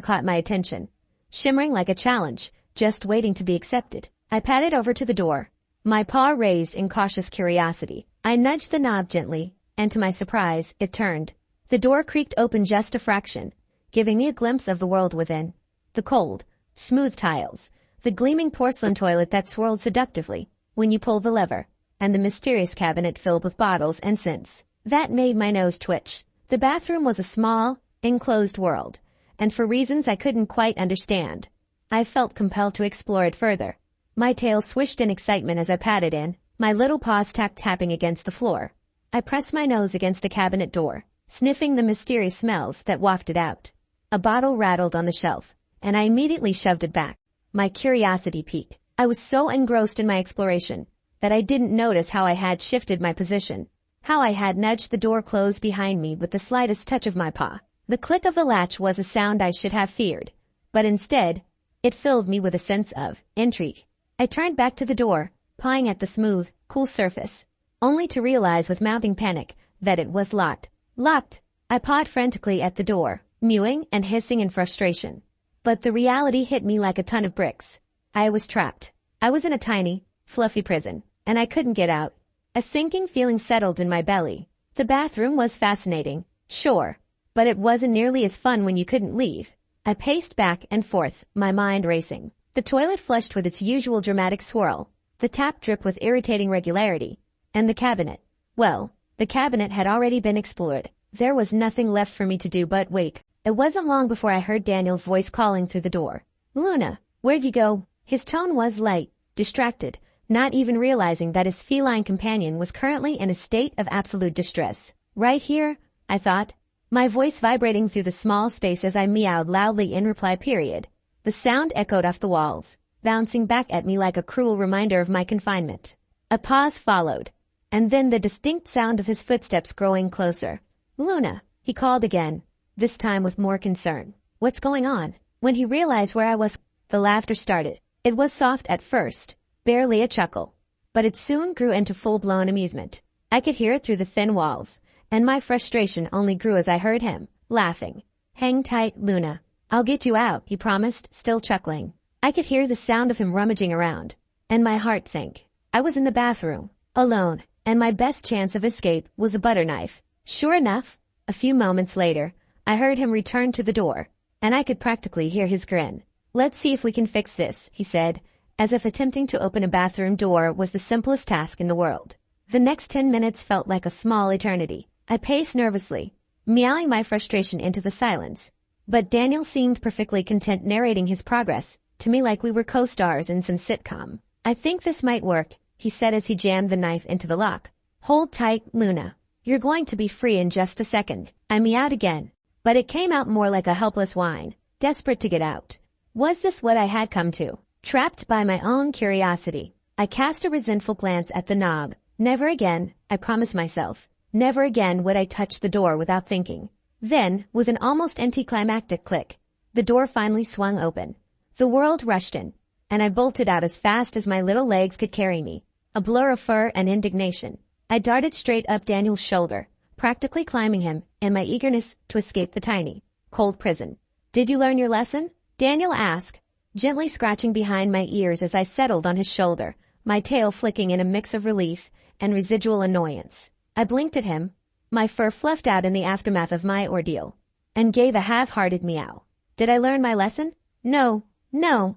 caught my attention, shimmering like a challenge, just waiting to be accepted. I padded over to the door, my paw raised in cautious curiosity. I nudged the knob gently, and to my surprise, it turned. The door creaked open just a fraction, giving me a glimpse of the world within. The cold, smooth tiles, the gleaming porcelain toilet that swirled seductively when you pulled the lever, and the mysterious cabinet filled with bottles and scents. That made my nose twitch. The bathroom was a small, enclosed world, and for reasons I couldn't quite understand, I felt compelled to explore it further. My tail swished in excitement as I padded in, my little paws tapping against the floor. I pressed my nose against the cabinet door, sniffing the mysterious smells that wafted out. A bottle rattled on the shelf, and I immediately shoved it back. My curiosity piqued. I was so engrossed in my exploration that I didn't notice how I had shifted my position, How I had nudged the door closed behind me with the slightest touch of my paw. The click of the latch was a sound I should have feared, but instead, it filled me with a sense of intrigue. I turned back to the door, pawing at the smooth, cool surface, only to realize with mounting panic that it was locked. Locked! I pawed frantically at the door, mewing and hissing in frustration. But the reality hit me like a ton of bricks. I was trapped. I was in a tiny, fluffy prison, and I couldn't get out. A sinking feeling settled in my belly. The bathroom was fascinating, sure, but it wasn't nearly as fun when you couldn't leave. I paced back and forth, my mind racing. The toilet flushed with its usual dramatic swirl, the tap dripped with irritating regularity, and the cabinet. Well, the cabinet had already been explored. There was nothing left for me to do but wait. It wasn't long before I heard Daniel's voice calling through the door. "Luna, where'd you go?" His tone was light, distracted, not even realizing that his feline companion was currently in a state of absolute distress. "Right here," I thought, my voice vibrating through the small space as I meowed loudly in reply. The sound echoed off the walls, bouncing back at me like a cruel reminder of my confinement. A pause followed, and then the distinct sound of his footsteps growing closer. "Luna," he called again, this time with more concern. "What's going on?" When he realized where I was, the laughter started. It was soft at first, barely a chuckle, but it soon grew into full-blown amusement. I could hear it through the thin walls, and my frustration only grew as I heard him, laughing. "Hang tight, Luna. I'll get you out," he promised, still chuckling. I could hear the sound of him rummaging around, and my heart sank. I was in the bathroom, alone, and my best chance of escape was a butter knife. Sure enough, a few moments later, I heard him return to the door, and I could practically hear his grin. "Let's see if we can fix this," he said, as if attempting to open a bathroom door was the simplest task in the world. The next 10 minutes felt like a small eternity. I paced nervously, meowing my frustration into the silence. But Daniel seemed perfectly content narrating his progress to me like we were co-stars in some sitcom. "I think this might work," he said as he jammed the knife into the lock. "Hold tight, Luna. You're going to be free in just a second." I meowed again, but it came out more like a helpless whine, desperate to get out. Was this what I had come to? Trapped by my own curiosity, I cast a resentful glance at the knob. Never again, I promised myself. Never again would I touch the door without thinking. Then, with an almost anticlimactic click, the door finally swung open. The world rushed in, and I bolted out as fast as my little legs could carry me, a blur of fur and indignation. I darted straight up Daniel's shoulder, practically climbing him in my eagerness to escape the tiny, cold prison. "Did you learn your lesson?" Daniel asked, gently scratching behind my ears as I settled on his shoulder, my tail flicking in a mix of relief and residual annoyance. I blinked at him, my fur fluffed out in the aftermath of my ordeal, and gave a half-hearted meow. Did I learn my lesson? No,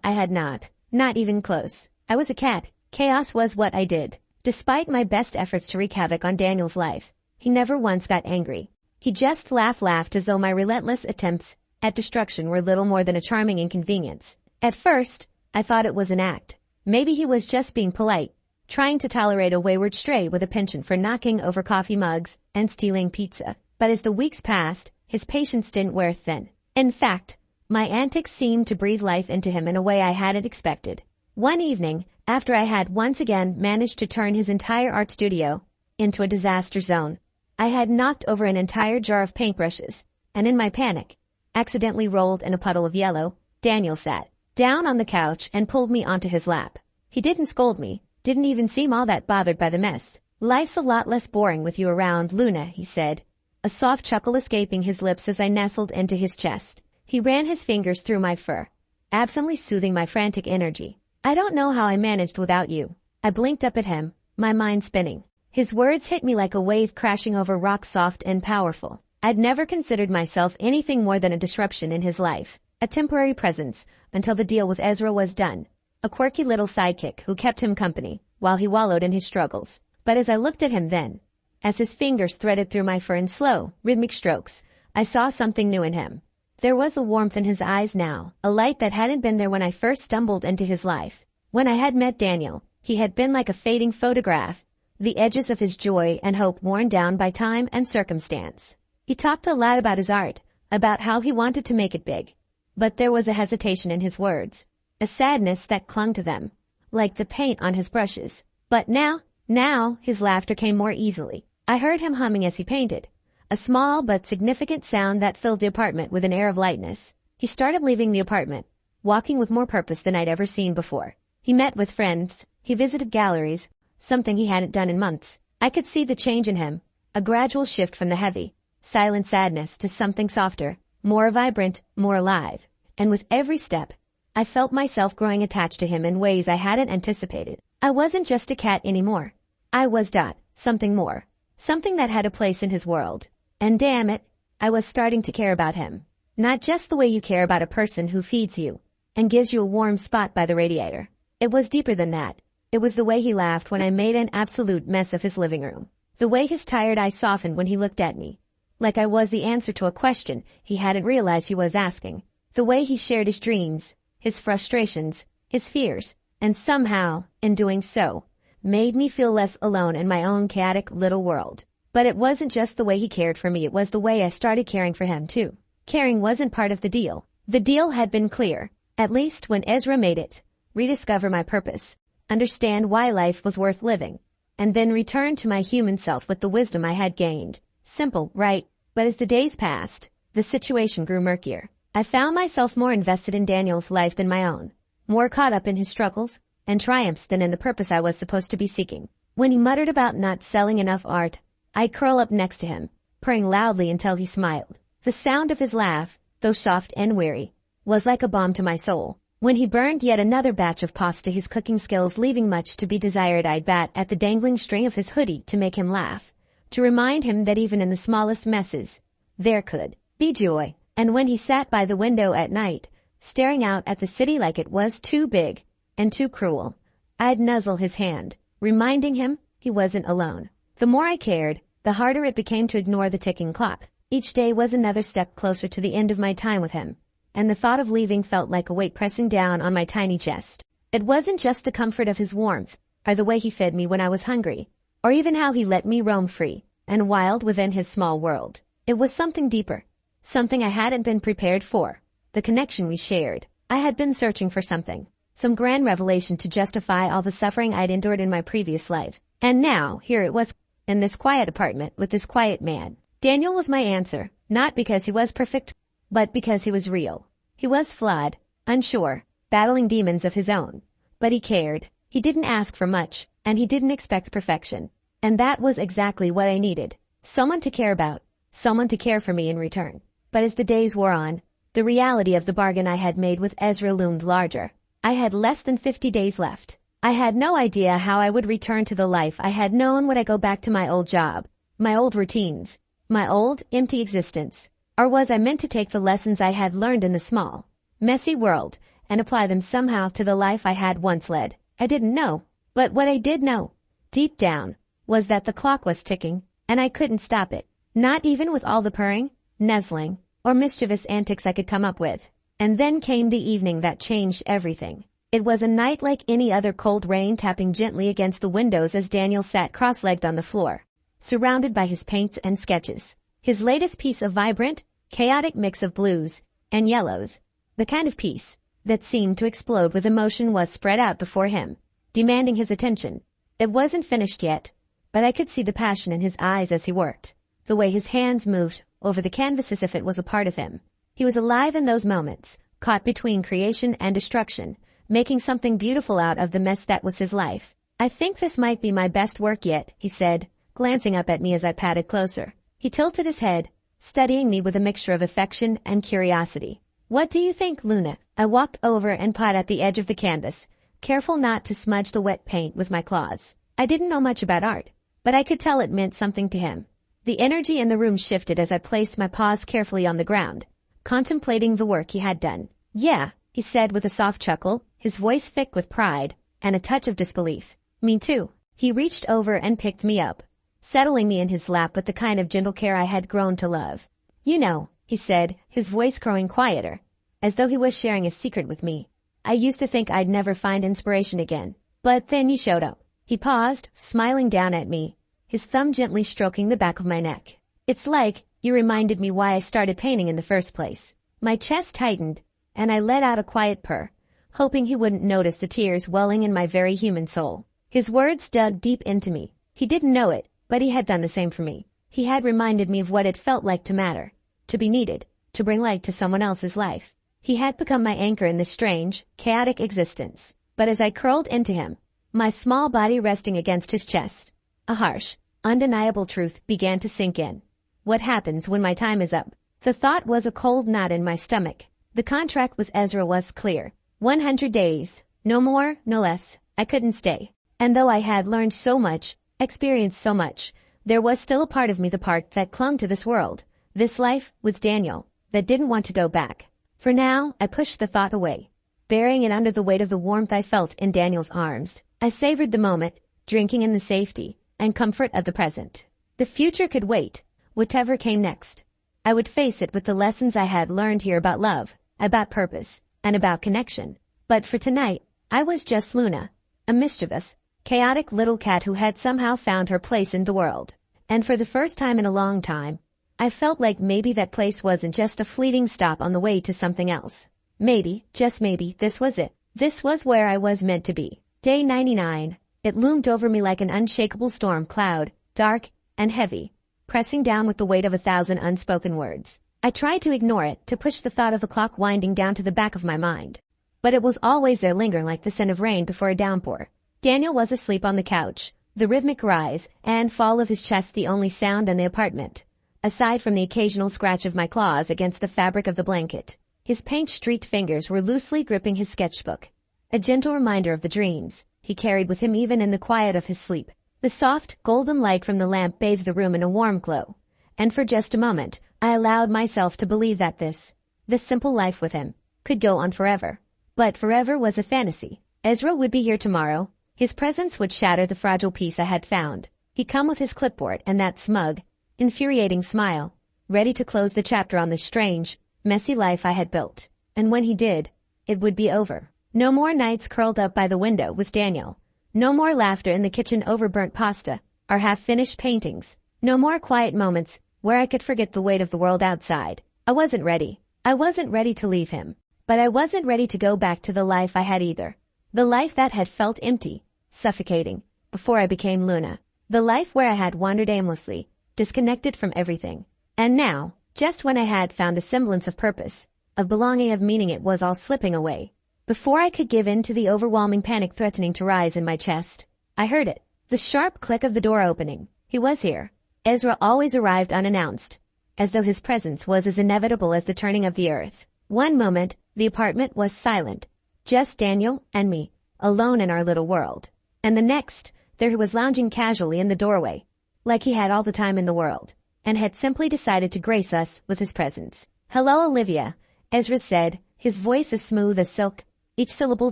I had not. Not even close. I was a cat. Chaos was what I did. Despite my best efforts to wreak havoc on Daniel's life, he never once got angry. He just laughed as though my relentless attempts at destruction were little more than a charming inconvenience. At first, I thought it was an act. Maybe he was just being polite, trying to tolerate a wayward stray with a penchant for knocking over coffee mugs and stealing pizza. But as the weeks passed, his patience didn't wear thin. In fact, my antics seemed to breathe life into him in a way I hadn't expected. One evening, after I had once again managed to turn his entire art studio into a disaster zone, I had knocked over an entire jar of paintbrushes, and in my panic, accidentally rolled in a puddle of yellow. Daniel sat down on the couch and pulled me onto his lap. He didn't scold me, didn't even seem all that bothered by the mess. "Life's a lot less boring with you around, Luna," he said, a soft chuckle escaping his lips as I nestled into his chest. He ran his fingers through my fur, absently soothing my frantic energy. "I don't know how I managed without you." I blinked up at him, my mind spinning. His words hit me like a wave crashing over rock, soft and powerful. I'd never considered myself anything more than a disruption in his life, a temporary presence until the deal with Ezra was done, a quirky little sidekick who kept him company while he wallowed in his struggles. But as I looked at him then, as his fingers threaded through my fur in slow, rhythmic strokes, I saw something new in him. There was a warmth in his eyes now, a light that hadn't been there when I first stumbled into his life. When I had met Daniel, he had been like a fading photograph, the edges of his joy and hope worn down by time and circumstance. He talked a lot about his art, about how he wanted to make it big. But there was a hesitation in his words, a sadness that clung to them, like the paint on his brushes. But now, his laughter came more easily. I heard him humming as he painted, a small but significant sound that filled the apartment with an air of lightness. He started leaving the apartment, walking with more purpose than I'd ever seen before. He met with friends, he visited galleries, something he hadn't done in months. I could see the change in him, a gradual shift from the heavy, silent sadness to something softer, more vibrant, more alive. And with every step, I felt myself growing attached to him in ways I hadn't anticipated. I wasn't just a cat anymore. I was something more. Something that had a place in his world. And damn it, I was starting to care about him. Not just the way you care about a person who feeds you and gives you a warm spot by the radiator. It was deeper than that. It was the way he laughed when I made an absolute mess of his living room. The way his tired eyes softened when he looked at me, like I was the answer to a question he hadn't realized he was asking. The way he shared his dreams, his frustrations, his fears, and somehow, in doing so, made me feel less alone in my own chaotic little world. But it wasn't just the way he cared for me, it was the way I started caring for him too. Caring wasn't part of the deal. The deal had been clear, at least when Ezra made it. Rediscover my purpose, understand why life was worth living, and then return to my human self with the wisdom I had gained. Simple, right? But as the days passed, the situation grew murkier. I found myself more invested in Daniel's life than my own, more caught up in his struggles and triumphs than in the purpose I was supposed to be seeking. When he muttered about not selling enough art, I'd curl up next to him, purring loudly until he smiled. The sound of his laugh, though soft and weary, was like a balm to my soul. When he burned yet another batch of pasta, his cooking skills leaving much to be desired, I'd bat at the dangling string of his hoodie to make him laugh, to remind him that even in the smallest messes, there could be joy. And when he sat by the window at night, staring out at the city like it was too big and too cruel, I'd nuzzle his hand, reminding him he wasn't alone. The more I cared, the harder it became to ignore the ticking clock. Each day was another step closer to the end of my time with him, and the thought of leaving felt like a weight pressing down on my tiny chest. It wasn't just the comfort of his warmth, or the way he fed me when I was hungry, or even how he let me roam free and wild within his small world. It was something deeper, something I hadn't been prepared for, the connection we shared. I had been searching for something, some grand revelation to justify all the suffering I'd endured in my previous life. And now, here it was, in this quiet apartment with this quiet man. Daniel was my answer, not because he was perfect, but because he was real. He was flawed, unsure, battling demons of his own. But he cared. He didn't ask for much, and he didn't expect perfection. And that was exactly what I needed. Someone to care about, someone to care for me in return. But as the days wore on, the reality of the bargain I had made with Ezra loomed larger. I had less than 50 days left. I had no idea how I would return to the life I had known. Would I go back to my old job, my old routines, my old, empty existence? Or was I meant to take the lessons I had learned in the small, messy world and apply them somehow to the life I had once led? I didn't know. But what I did know, deep down, was that the clock was ticking, and I couldn't stop it. Not even with all the purring, nuzzling, or mischievous antics I could come up with. And then came the evening that changed everything. It was a night like any other, cold rain tapping gently against the windows as Daniel sat cross-legged on the floor, surrounded by his paints and sketches. His latest piece, of vibrant, chaotic mix of blues and yellows, the kind of piece that seemed to explode with emotion, was spread out before him, demanding his attention. It wasn't finished yet, but I could see the passion in his eyes as he worked, the way his hands moved over the canvas as if it was a part of him. He was alive in those moments, caught between creation and destruction, making something beautiful out of the mess that was his life. "I think this might be my best work yet," he said, glancing up at me as I patted closer. He tilted his head, studying me with a mixture of affection and curiosity. "What do you think, Luna?" I walked over and pawed at the edge of the canvas, careful not to smudge the wet paint with my claws. I didn't know much about art, but I could tell it meant something to him. The energy in the room shifted as I placed my paws carefully on the ground, contemplating the work he had done. "Yeah," he said with a soft chuckle, his voice thick with pride and a touch of disbelief. "Me too." He reached over and picked me up, settling me in his lap with the kind of gentle care I had grown to love. "You know," he said, his voice growing quieter, as though he was sharing a secret with me, "I used to think I'd never find inspiration again. But then you showed up." He paused, smiling down at me, his thumb gently stroking the back of my neck. "It's like you reminded me why I started painting in the first place." My chest tightened, and I let out a quiet purr, hoping he wouldn't notice the tears welling in my very human soul. His words dug deep into me. He didn't know it, but he had done the same for me. He had reminded me of what it felt like to matter, to be needed, to bring light to someone else's life. He had become my anchor in this strange, chaotic existence. But as I curled into him, my small body resting against his chest, a harsh, undeniable truth began to sink in. What happens when my time is up? The thought was a cold knot in my stomach. The contract with Ezra was clear. 100 days. No more, no less. I couldn't stay. And though I had learned so much, experienced so much, there was still a part of me, the part that clung to this world, this life with Daniel, that didn't want to go back. For now, I pushed the thought away, burying it under the weight of the warmth I felt in Daniel's arms. I savored the moment, drinking in the safety and comfort of the present. The future could wait. Whatever came next, I would face it with the lessons I had learned here about love, about purpose, and about connection. But for tonight, I was just Luna, a mischievous, chaotic little cat who had somehow found her place in the world. And for the first time in a long time, I felt like maybe that place wasn't just a fleeting stop on the way to something else. Maybe, just maybe, this was it. This was where I was meant to be. Day 99. It loomed over me like an unshakable storm cloud, dark and heavy, pressing down with the weight of 1,000 unspoken words. I tried to ignore it, to push the thought of the clock winding down to the back of my mind. But it was always there, lingering like the scent of rain before a downpour. Daniel was asleep on the couch, the rhythmic rise and fall of his chest the only sound in the apartment, aside from the occasional scratch of my claws against the fabric of the blanket. His paint-streaked fingers were loosely gripping his sketchbook, a gentle reminder of the dreams he carried with him even in the quiet of his sleep. The soft, golden light from the lamp bathed the room in a warm glow, and for just a moment, I allowed myself to believe that this simple life with him, could go on forever. But forever was a fantasy. Ezra would be here tomorrow. His presence would shatter the fragile peace I had found. He'd come with his clipboard and that smug, infuriating smile, ready to close the chapter on the strange, messy life I had built. And when he did, it would be over. No more nights curled up by the window with Daniel. No more laughter in the kitchen over burnt pasta or half-finished paintings. No more quiet moments where I could forget the weight of the world outside. I wasn't ready. I wasn't ready to leave him. But I wasn't ready to go back to the life I had either. The life that had felt empty, suffocating, before I became Luna. The life where I had wandered aimlessly, disconnected from everything. And now, just when I had found a semblance of purpose, of belonging, of meaning, it was all slipping away. Before I could give in to the overwhelming panic threatening to rise in my chest, I heard it. The sharp click of the door opening. He was here. Ezra always arrived unannounced, as though his presence was as inevitable as the turning of the earth. One moment, the apartment was silent. Just Daniel and me, alone in our little world. And the next, there he was lounging casually in the doorway, like he had all the time in the world, and had simply decided to grace us with his presence. "Hello, Olivia," Ezra said, his voice as smooth as silk, each syllable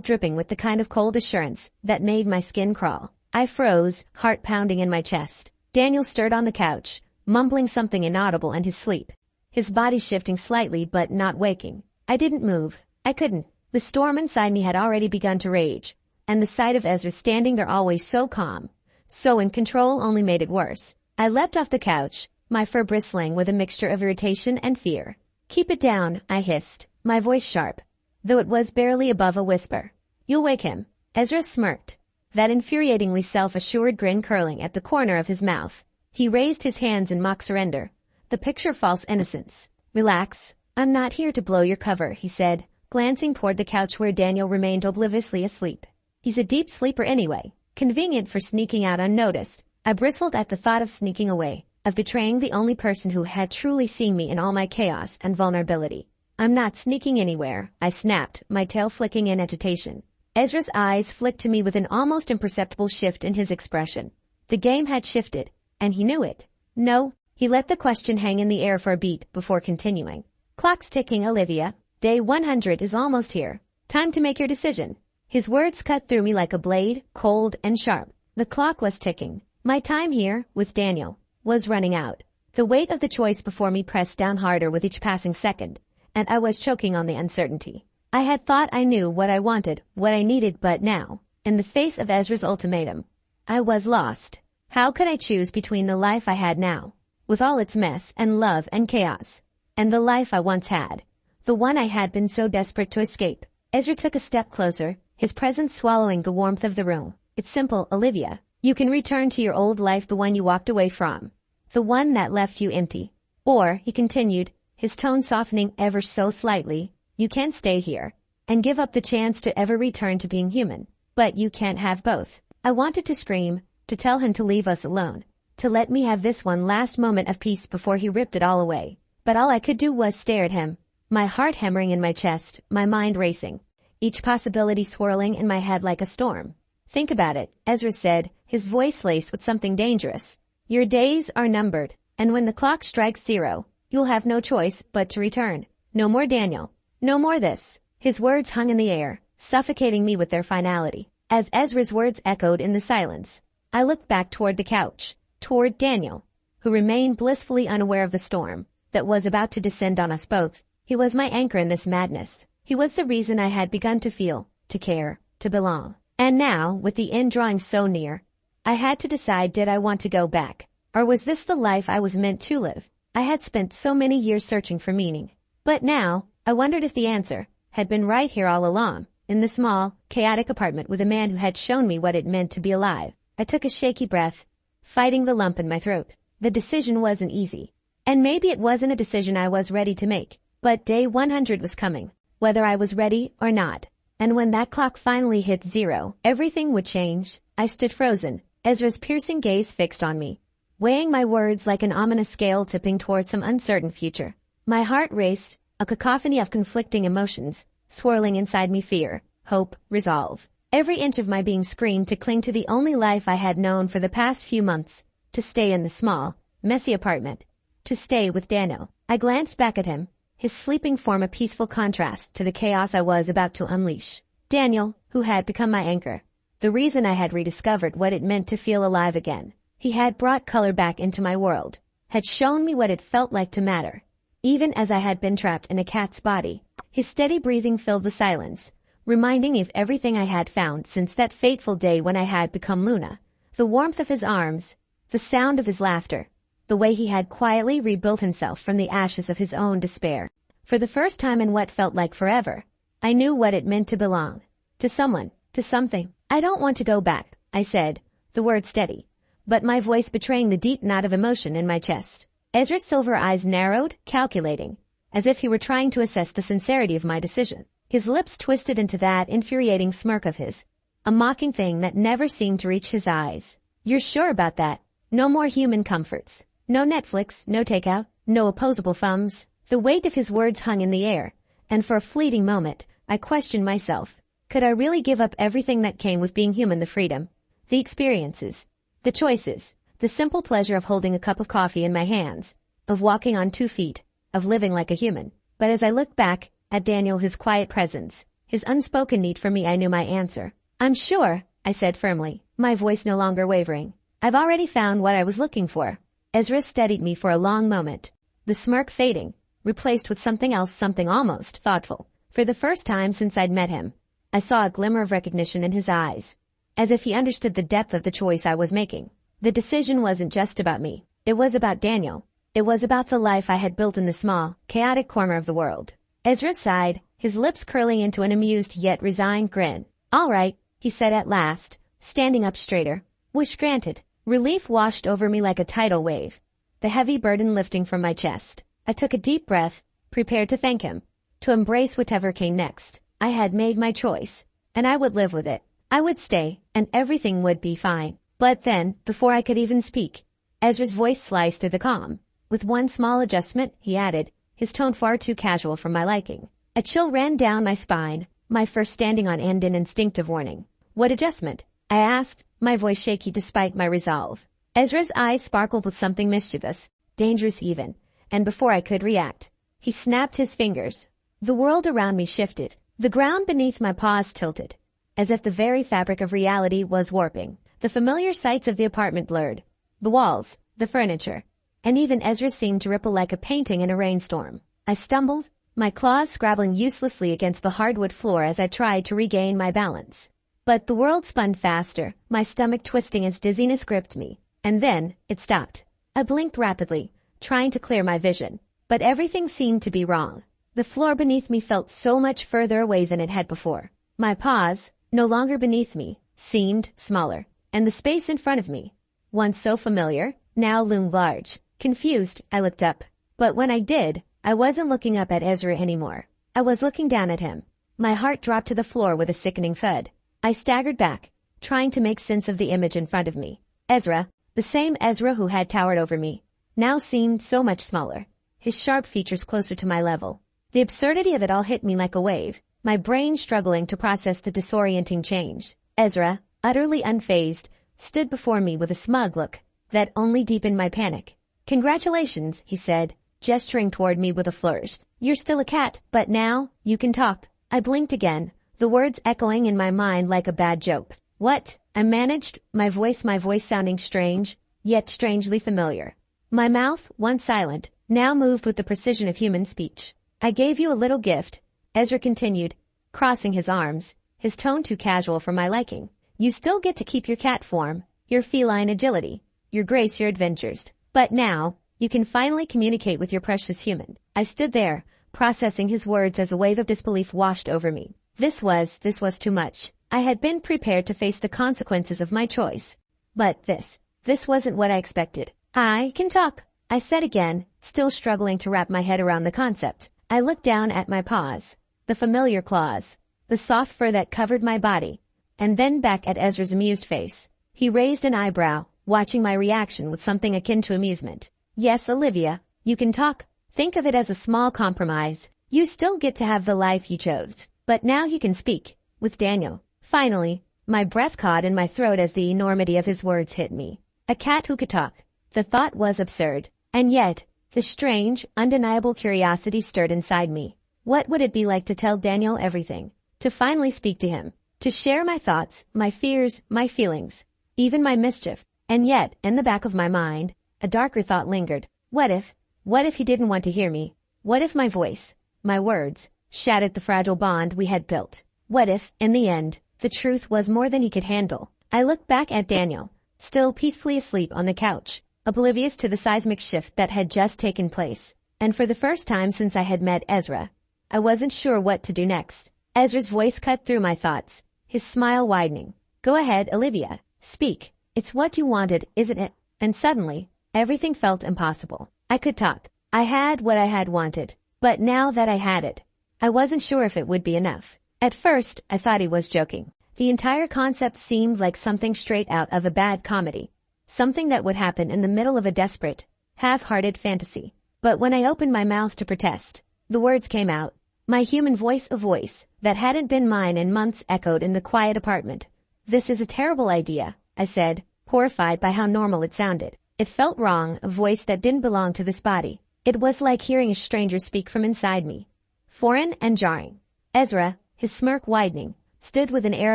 dripping with the kind of cold assurance that made my skin crawl. I froze, heart pounding in my chest. Daniel stirred on the couch, mumbling something inaudible in his sleep, his body shifting slightly but not waking. I didn't move. I couldn't. The storm inside me had already begun to rage, and the sight of Ezra standing there always so calm, so in control, only made it worse. I leapt off the couch, my fur bristling with a mixture of irritation and fear. "Keep it down," I hissed, my voice sharp, though it was barely above a whisper. "You'll wake him." Ezra smirked, that infuriatingly self-assured grin curling at the corner of his mouth. He raised his hands in mock surrender, the picture of false innocence. "Relax. I'm not here to blow your cover," he said, glancing toward the couch where Daniel remained obliviously asleep. "He's a deep sleeper anyway. Convenient for sneaking out unnoticed." I bristled at the thought of sneaking away, of betraying the only person who had truly seen me in all my chaos and vulnerability. "I'm not sneaking anywhere," I snapped, my tail flicking in agitation. Ezra's eyes flicked to me with an almost imperceptible shift in his expression. The game had shifted, and he knew it. "No." He let the question hang in the air for a beat before continuing. "Clock's ticking, Olivia. Day 100 is almost here. Time to make your decision." His words cut through me like a blade, cold and sharp. The clock was ticking. My time here, with Daniel, was running out. The weight of the choice before me pressed down harder with each passing second, and I was choking on the uncertainty. I had thought I knew what I wanted, what I needed, but now, in the face of Ezra's ultimatum, I was lost. How could I choose between the life I had now, with all its mess and love and chaos, and the life I once had, the one I had been so desperate to escape? Ezra took a step closer, his presence swallowing the warmth of the room. "It's simple, Olivia. You can return to your old life, the one you walked away from. The one that left you empty. Or, he continued, his tone softening ever so slightly, you can stay here and give up the chance to ever return to being human. But you can't have both. I wanted to scream, to tell him to leave us alone, to let me have this one last moment of peace before he ripped it all away. But all I could do was stare at him, my heart hammering in my chest, my mind racing, each possibility swirling in my head like a storm. Think about it, Ezra said, his voice laced with something dangerous. Your days are numbered, and when the clock strikes 0, you'll have no choice but to return. No more Daniel. No more this. His words hung in the air, suffocating me with their finality. As Ezra's words echoed in the silence, I looked back toward the couch, toward Daniel, who remained blissfully unaware of the storm that was about to descend on us both. He was my anchor in this madness. He was the reason I had begun to feel, to care, to belong. And now, with the end drawing so near, I had to decide, did I want to go back? Or was this the life I was meant to live? I had spent so many years searching for meaning. But now, I wondered if the answer had been right here all along, in the small, chaotic apartment with a man who had shown me what it meant to be alive. I took a shaky breath, fighting the lump in my throat. The decision wasn't easy. And maybe it wasn't a decision I was ready to make. But day 100 was coming, whether I was ready or not. And when that clock finally hit 0, everything would change. I stood frozen, Ezra's piercing gaze fixed on me, weighing my words like an ominous scale tipping toward some uncertain future. My heart raced, a cacophony of conflicting emotions, swirling inside me: fear, hope, resolve. Every inch of my being screamed to cling to the only life I had known for the past few months, to stay in the small, messy apartment, to stay with Daniel. I glanced back at him, his sleeping form a peaceful contrast to the chaos I was about to unleash. Daniel, who had become my anchor, the reason I had rediscovered what it meant to feel alive again. He had brought color back into my world, had shown me what it felt like to matter, even as I had been trapped in a cat's body. His steady breathing filled the silence, reminding me of everything I had found since that fateful day when I had become Luna. The warmth of his arms, the sound of his laughter, the way he had quietly rebuilt himself from the ashes of his own despair. For the first time in what felt like forever, I knew what it meant to belong. To someone, to something. I don't want to go back, I said, the word steady, but my voice betraying the deep knot of emotion in my chest. Ezra's silver eyes narrowed, calculating, as if he were trying to assess the sincerity of my decision. His lips twisted into that infuriating smirk of his, a mocking thing that never seemed to reach his eyes. You're sure about that? No more human comforts. No Netflix, no takeout, no opposable thumbs. The weight of his words hung in the air, and for a fleeting moment, I questioned myself. Could I really give up everything that came with being human? The freedom, the experiences, the choices, the simple pleasure of holding a cup of coffee in my hands, of walking on 2 feet, of living like a human. But as I looked back at Daniel, his quiet presence, his unspoken need for me, I knew my answer. I'm sure, I said firmly, my voice no longer wavering. I've already found what I was looking for. Ezra steadied me for a long moment, the smirk fading, replaced with something else, something almost thoughtful. For the first time since I'd met him, I saw a glimmer of recognition in his eyes, as if he understood the depth of the choice I was making. The decision wasn't just about me. It was about Daniel. It was about the life I had built in the small, chaotic corner of the world. Ezra sighed, his lips curling into an amused yet resigned grin. All right, he said at last, standing up straighter. Wish granted. Relief washed over me like a tidal wave, the heavy burden lifting from my chest. I took a deep breath, prepared to thank him, to embrace whatever came next. I had made my choice, and I would live with it. I would stay, and everything would be fine. But then, before I could even speak, Ezra's voice sliced through the calm. With one small adjustment, he added, his tone far too casual for my liking. A chill ran down my spine, my first standing on end in instinctive warning. What adjustment? I asked, my voice shaky despite my resolve. Ezra's eyes sparkled with something mischievous, dangerous even, and before I could react, he snapped his fingers. The world around me shifted. The ground beneath my paws tilted, as if the very fabric of reality was warping. The familiar sights of the apartment blurred. The walls, the furniture, and even Ezra seemed to ripple like a painting in a rainstorm. I stumbled, my claws scrabbling uselessly against the hardwood floor as I tried to regain my balance. But the world spun faster, my stomach twisting as dizziness gripped me. And then, it stopped. I blinked rapidly, trying to clear my vision. But everything seemed to be wrong. The floor beneath me felt so much further away than it had before. My paws, no longer beneath me, seemed smaller. and the space in front of me, once so familiar, now loomed large. Confused, I looked up. But when I did, I wasn't looking up at Ezra anymore. I was looking down at him. My heart dropped to the floor with a sickening thud. I staggered back, trying to make sense of the image in front of me. Ezra, the same Ezra who had towered over me, now seemed so much smaller, his sharp features closer to my level. The absurdity of it all hit me like a wave, my brain struggling to process the disorienting change. Ezra, utterly unfazed, stood before me with a smug look that only deepened my panic. "Congratulations," he said, gesturing toward me with a flourish. "You're still a cat, but now you can talk." I blinked again, the words echoing in my mind like a bad joke. "What?" I managed, my voice sounding strange, yet strangely familiar. My mouth, once silent, now moved with the precision of human speech. "I gave you a little gift," Ezra continued, crossing his arms, his tone too casual for my liking. "You still get to keep your cat form, your feline agility, your grace, your adventures. But now, you can finally communicate with your precious human." I stood there, processing his words as a wave of disbelief washed over me. This was too much. I had been prepared to face the consequences of my choice. But this wasn't what I expected. "I can talk," I said again, still struggling to wrap my head around the concept. I looked down at my paws, the familiar claws, the soft fur that covered my body, and then back at Ezra's amused face. He raised an eyebrow, watching my reaction with something akin to amusement. "Yes, Olivia, you can talk. Think of it as a small compromise. You still get to have the life you chose. But now you can speak with Daniel." Finally, my breath caught in my throat as the enormity of his words hit me. A cat who could talk. The thought was absurd. And yet, the strange, undeniable curiosity stirred inside me. What would it be like to tell Daniel everything? To finally speak to him? To share my thoughts, my fears, my feelings, even my mischief? And yet, in the back of my mind, a darker thought lingered. What if he didn't want to hear me? What if my voice, my words, shattered the fragile bond we had built? What if, in the end, the truth was more than he could handle? I looked back at Daniel, still peacefully asleep on the couch, oblivious to the seismic shift that had just taken place. And for the first time since I had met Ezra, I wasn't sure what to do next. Ezra's voice cut through my thoughts, his smile widening. "Go ahead, Olivia. Speak. It's what you wanted, isn't it?" And suddenly, everything felt impossible. I could talk. I had what I had wanted. But now that I had it, I wasn't sure if it would be enough. At first, I thought he was joking. The entire concept seemed like something straight out of a bad comedy. Something that would happen in the middle of a desperate, half-hearted fantasy. But when I opened my mouth to protest, the words came out. My human voice, a voice that hadn't been mine in months, echoed in the quiet apartment. "This is a terrible idea," I said, horrified by how normal it sounded. It felt wrong, a voice that didn't belong to this body. It was like hearing a stranger speak from inside me. Foreign and jarring. Ezra, his smirk widening, stood with an air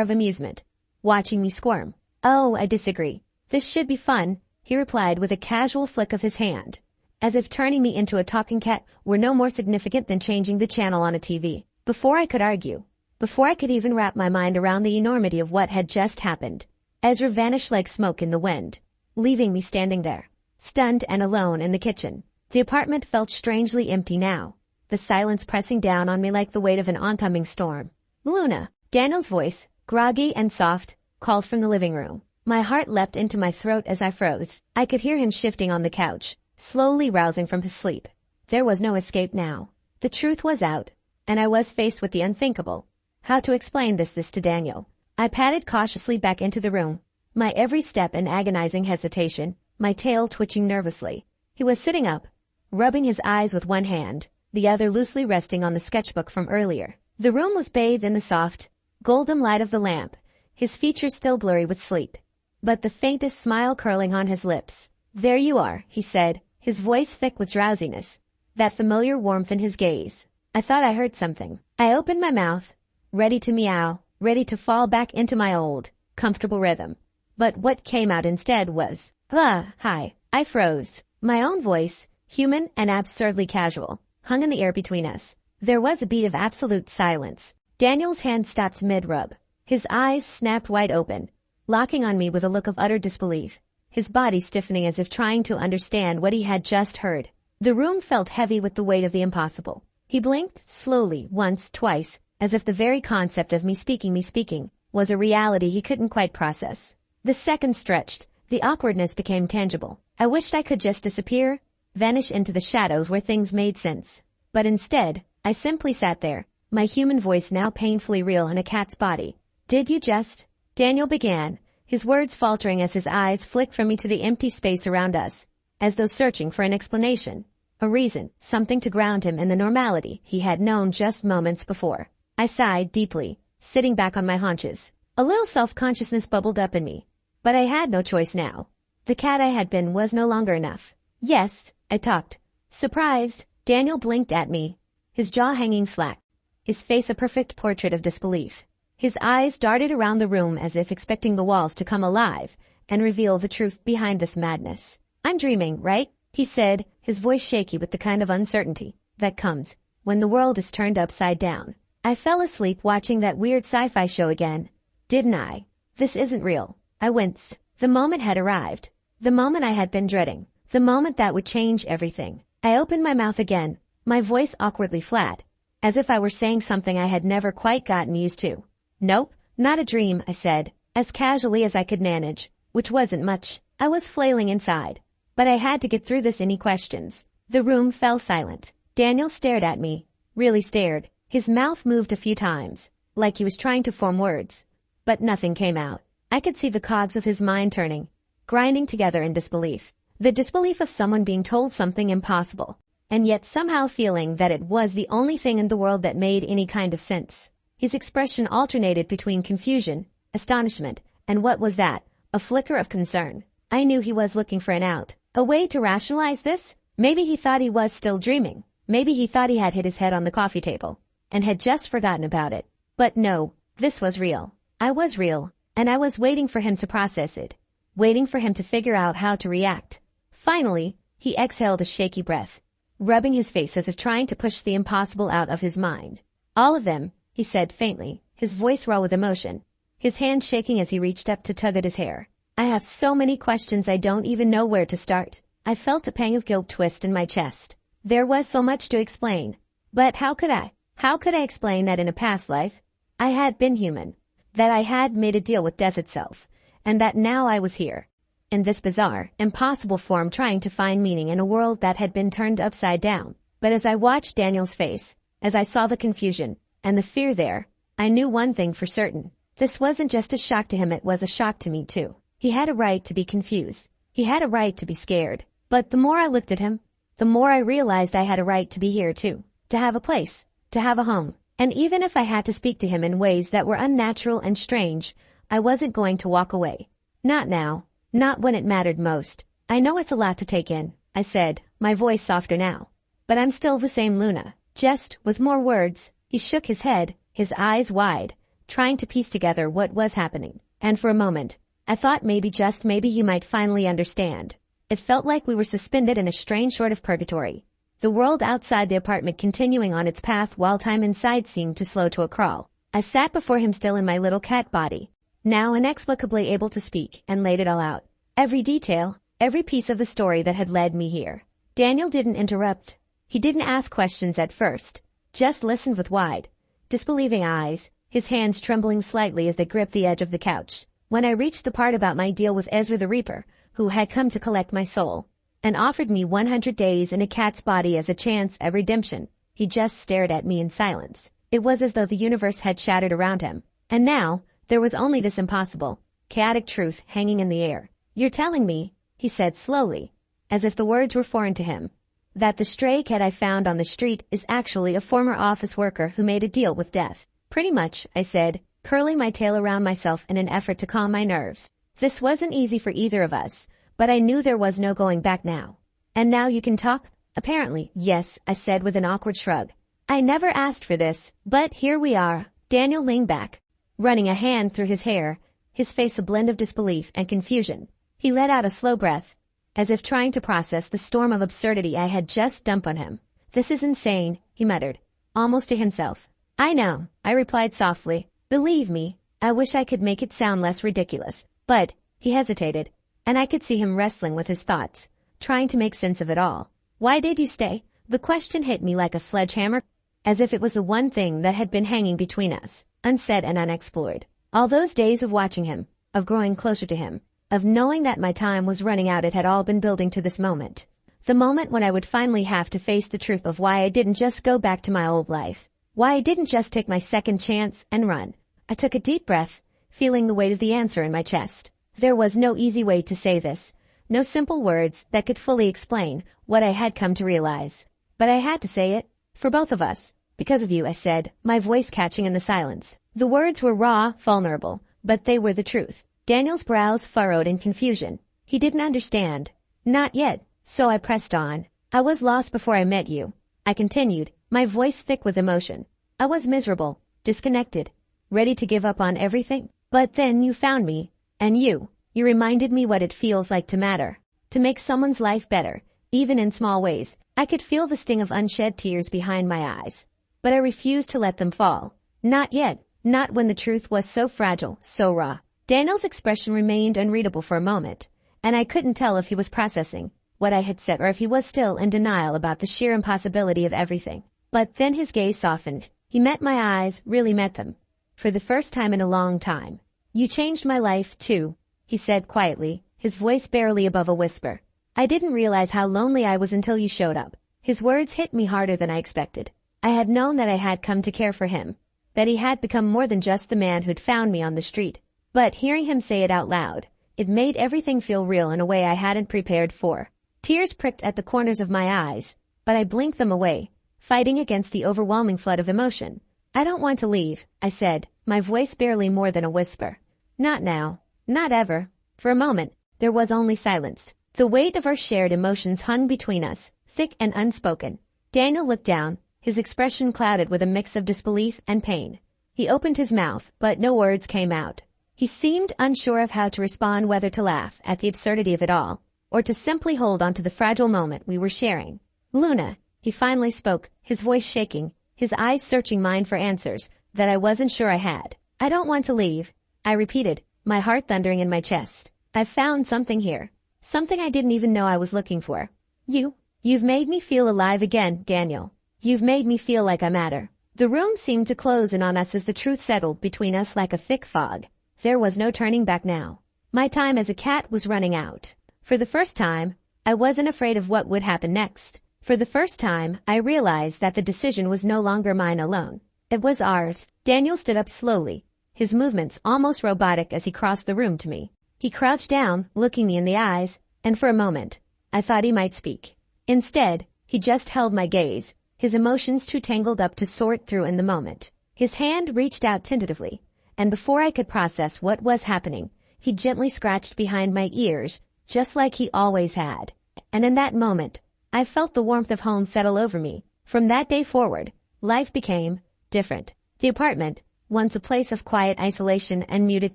of amusement, watching me squirm. "Oh, I disagree. This should be fun," he replied with a casual flick of his hand, as if turning me into a talking cat were no more significant than changing the channel on a TV. Before I could argue, before I could even wrap my mind around the enormity of what had just happened, Ezra vanished like smoke in the wind, leaving me standing there, stunned and alone in the kitchen. The apartment felt strangely empty now, the silence pressing down on me like the weight of an oncoming storm. "Luna," Daniel's voice, groggy and soft, called from the living room. My heart leapt into my throat as I froze. I could hear him shifting on the couch, slowly rousing from his sleep. There was no escape now. The truth was out, and I was faced with the unthinkable. How to explain this to Daniel? I padded cautiously back into the room, my every step an agonizing hesitation, my tail twitching nervously. He was sitting up, rubbing his eyes with one hand, the other loosely resting on the sketchbook from earlier. The room was bathed in the soft, golden light of the lamp, his features still blurry with sleep, but the faintest smile curling on his lips. "There you are," he said, his voice thick with drowsiness, that familiar warmth in his gaze. I thought I heard something. I opened my mouth, ready to meow, ready to fall back into my old, comfortable rhythm. But what came out instead was, "Hi." I froze. My own voice, human and absurdly casual, hung in the air between us. There was a beat of absolute silence. Daniel's hand stopped mid-rub. His eyes snapped wide open, locking on me with a look of utter disbelief, his body stiffening as if trying to understand what he had just heard. The room felt heavy with the weight of the impossible. He blinked slowly, once, twice, as if the very concept of me speaking was a reality he couldn't quite process. The seconds stretched. The awkwardness became tangible. I wished I could just disappear, vanish into the shadows where things made sense. But instead, I simply sat there, my human voice now painfully real in a cat's body. Did you just? Daniel began, his words faltering as his eyes flicked from me to the empty space around us, as though searching for an explanation, a reason, something to ground him in the normality he had known just moments before. I sighed deeply, sitting back on my haunches. A little self-consciousness bubbled up in me, but I had no choice now. The cat I had been was no longer enough. Yes, I talked. Surprised, Daniel blinked at me, his jaw hanging slack, his face a perfect portrait of disbelief. His eyes darted around the room as if expecting the walls to come alive and reveal the truth behind this madness. I'm dreaming, right? He said, his voice shaky with the kind of uncertainty that comes when the world is turned upside down. I fell asleep watching that weird sci-fi show again, didn't I? This isn't real. I winced. The moment had arrived. The moment I had been dreading. The moment that would change everything. I opened my mouth again, my voice awkwardly flat, as if I were saying something I had never quite gotten used to. Nope, not a dream, I said, as casually as I could manage, which wasn't much. I was flailing inside. But I had to get through this. Any questions? The room fell silent. Daniel stared at me, really stared. His mouth moved a few times, like he was trying to form words. But nothing came out. I could see the cogs of his mind turning, grinding together in disbelief. The disbelief of someone being told something impossible, and yet somehow feeling that it was the only thing in the world that made any kind of sense. His expression alternated between confusion, astonishment, and what was that? A flicker of concern. I knew he was looking for an out, a way to rationalize this. Maybe he thought he was still dreaming. Maybe he thought he had hit his head on the coffee table and had just forgotten about it. But no, this was real. I was real, and I was waiting for him to process it, waiting for him to figure out how to react. Finally, he exhaled a shaky breath, rubbing his face as if trying to push the impossible out of his mind. All of them, he said faintly, his voice raw with emotion, his hand shaking as he reached up to tug at his hair. I have so many questions I don't even know where to start. I felt a pang of guilt twist in my chest. There was so much to explain. But how could I? How could I explain that in a past life, I had been human, that I had made a deal with death itself, and that now I was here, in this bizarre, impossible form trying to find meaning in a world that had been turned upside down. But as I watched Daniel's face, as I saw the confusion and the fear there, I knew one thing for certain. This wasn't just a shock to him, it was a shock to me too. He had a right to be confused. He had a right to be scared. But the more I looked at him, the more I realized I had a right to be here too. To have a place. To have a home. And even if I had to speak to him in ways that were unnatural and strange, I wasn't going to walk away. Not now. Not when it mattered most. I know it's a lot to take in, I said, my voice softer now. But I'm still the same Luna. Just with more words. He shook his head, his eyes wide, trying to piece together what was happening. And for a moment, I thought maybe, just maybe, he might finally understand. It felt like we were suspended in a strange sort of purgatory. The world outside the apartment continuing on its path while time inside seemed to slow to a crawl. I sat before him still in my little cat body, now inexplicably able to speak, and laid it all out. Every detail, every piece of the story that had led me here. Daniel didn't interrupt. He didn't ask questions at first, just listened with wide, disbelieving eyes, his hands trembling slightly as they gripped the edge of the couch. When I reached the part about my deal with Ezra the Reaper, who had come to collect my soul, and offered me 100 days in a cat's body as a chance at redemption, he just stared at me in silence. It was as though the universe had shattered around him. And now, there was only this impossible, chaotic truth hanging in the air. You're telling me, he said slowly, as if the words were foreign to him, that the stray cat I found on the street is actually a former office worker who made a deal with death. Pretty much, I said, curling my tail around myself in an effort to calm my nerves. This wasn't easy for either of us, but I knew there was no going back now. And now you can talk? Apparently, yes, I said with an awkward shrug. I never asked for this, but here we are. Daniel leaned back, running a hand through his hair, his face a blend of disbelief and confusion. He let out a slow breath, as if trying to process the storm of absurdity I had just dumped on him. This is insane, he muttered, almost to himself. I know, I replied softly. Believe me, I wish I could make it sound less ridiculous. But, he hesitated, and I could see him wrestling with his thoughts, trying to make sense of it all. Why did you stay? The question hit me like a sledgehammer, as if it was the one thing that had been hanging between us, unsaid and unexplored. All those days of watching him, of growing closer to him, of knowing that my time was running out. It had all been building to this moment. The moment when I would finally have to face the truth of why I didn't just go back to my old life. Why I didn't just take my second chance and run. I took a deep breath, feeling the weight of the answer in my chest. There was no easy way to say this, no simple words that could fully explain what I had come to realize. But I had to say it, for both of us. Because of you, I said, my voice catching in the silence. The words were raw, vulnerable, but they were the truth. Daniel's brows furrowed in confusion. He didn't understand. Not yet, so I pressed on. I was lost before I met you. I continued, my voice thick with emotion. I was miserable, disconnected, ready to give up on everything. But then you found me, and you reminded me what it feels like to matter, to make someone's life better, even in small ways. I could feel the sting of unshed tears behind my eyes, but I refused to let them fall. Not yet, not when the truth was so fragile, so raw. Daniel's expression remained unreadable for a moment, and I couldn't tell if he was processing what I had said or if he was still in denial about the sheer impossibility of everything. But then his gaze softened. He met my eyes, really met them. For the first time in a long time. You changed my life, too, he said quietly, his voice barely above a whisper. I didn't realize how lonely I was until you showed up. His words hit me harder than I expected. I had known that I had come to care for him, that he had become more than just the man who'd found me on the street. But hearing him say it out loud, it made everything feel real in a way I hadn't prepared for. Tears pricked at the corners of my eyes, but I blinked them away, fighting against the overwhelming flood of emotion. I don't want to leave, I said, my voice barely more than a whisper. Not now. Not ever. For a moment, there was only silence. The weight of our shared emotions hung between us, thick and unspoken. Daniel looked down, his expression clouded with a mix of disbelief and pain. He opened his mouth, but no words came out. He seemed unsure of how to respond, whether to laugh at the absurdity of it all, or to simply hold on to the fragile moment we were sharing. Luna, he finally spoke, his voice shaking, his eyes searching mine for answers that I wasn't sure I had. I don't want to leave, I repeated, my heart thundering in my chest. I've found something here. Something I didn't even know I was looking for. You've made me feel alive again, Daniel. You've made me feel like I matter. The room seemed to close in on us as the truth settled between us like a thick fog. There was no turning back now. My time as a cat was running out. For the first time, I wasn't afraid of what would happen next. For the first time, I realized that the decision was no longer mine alone. It was ours. Daniel stood up slowly, his movements almost robotic as he crossed the room to me. He crouched down, looking me in the eyes, and for a moment, I thought he might speak. Instead, he just held my gaze, his emotions too tangled up to sort through in the moment. His hand reached out tentatively, and before I could process what was happening, he gently scratched behind my ears, just like he always had. And in that moment, I felt the warmth of home settle over me. From that day forward, life became different. The apartment, once a place of quiet isolation and muted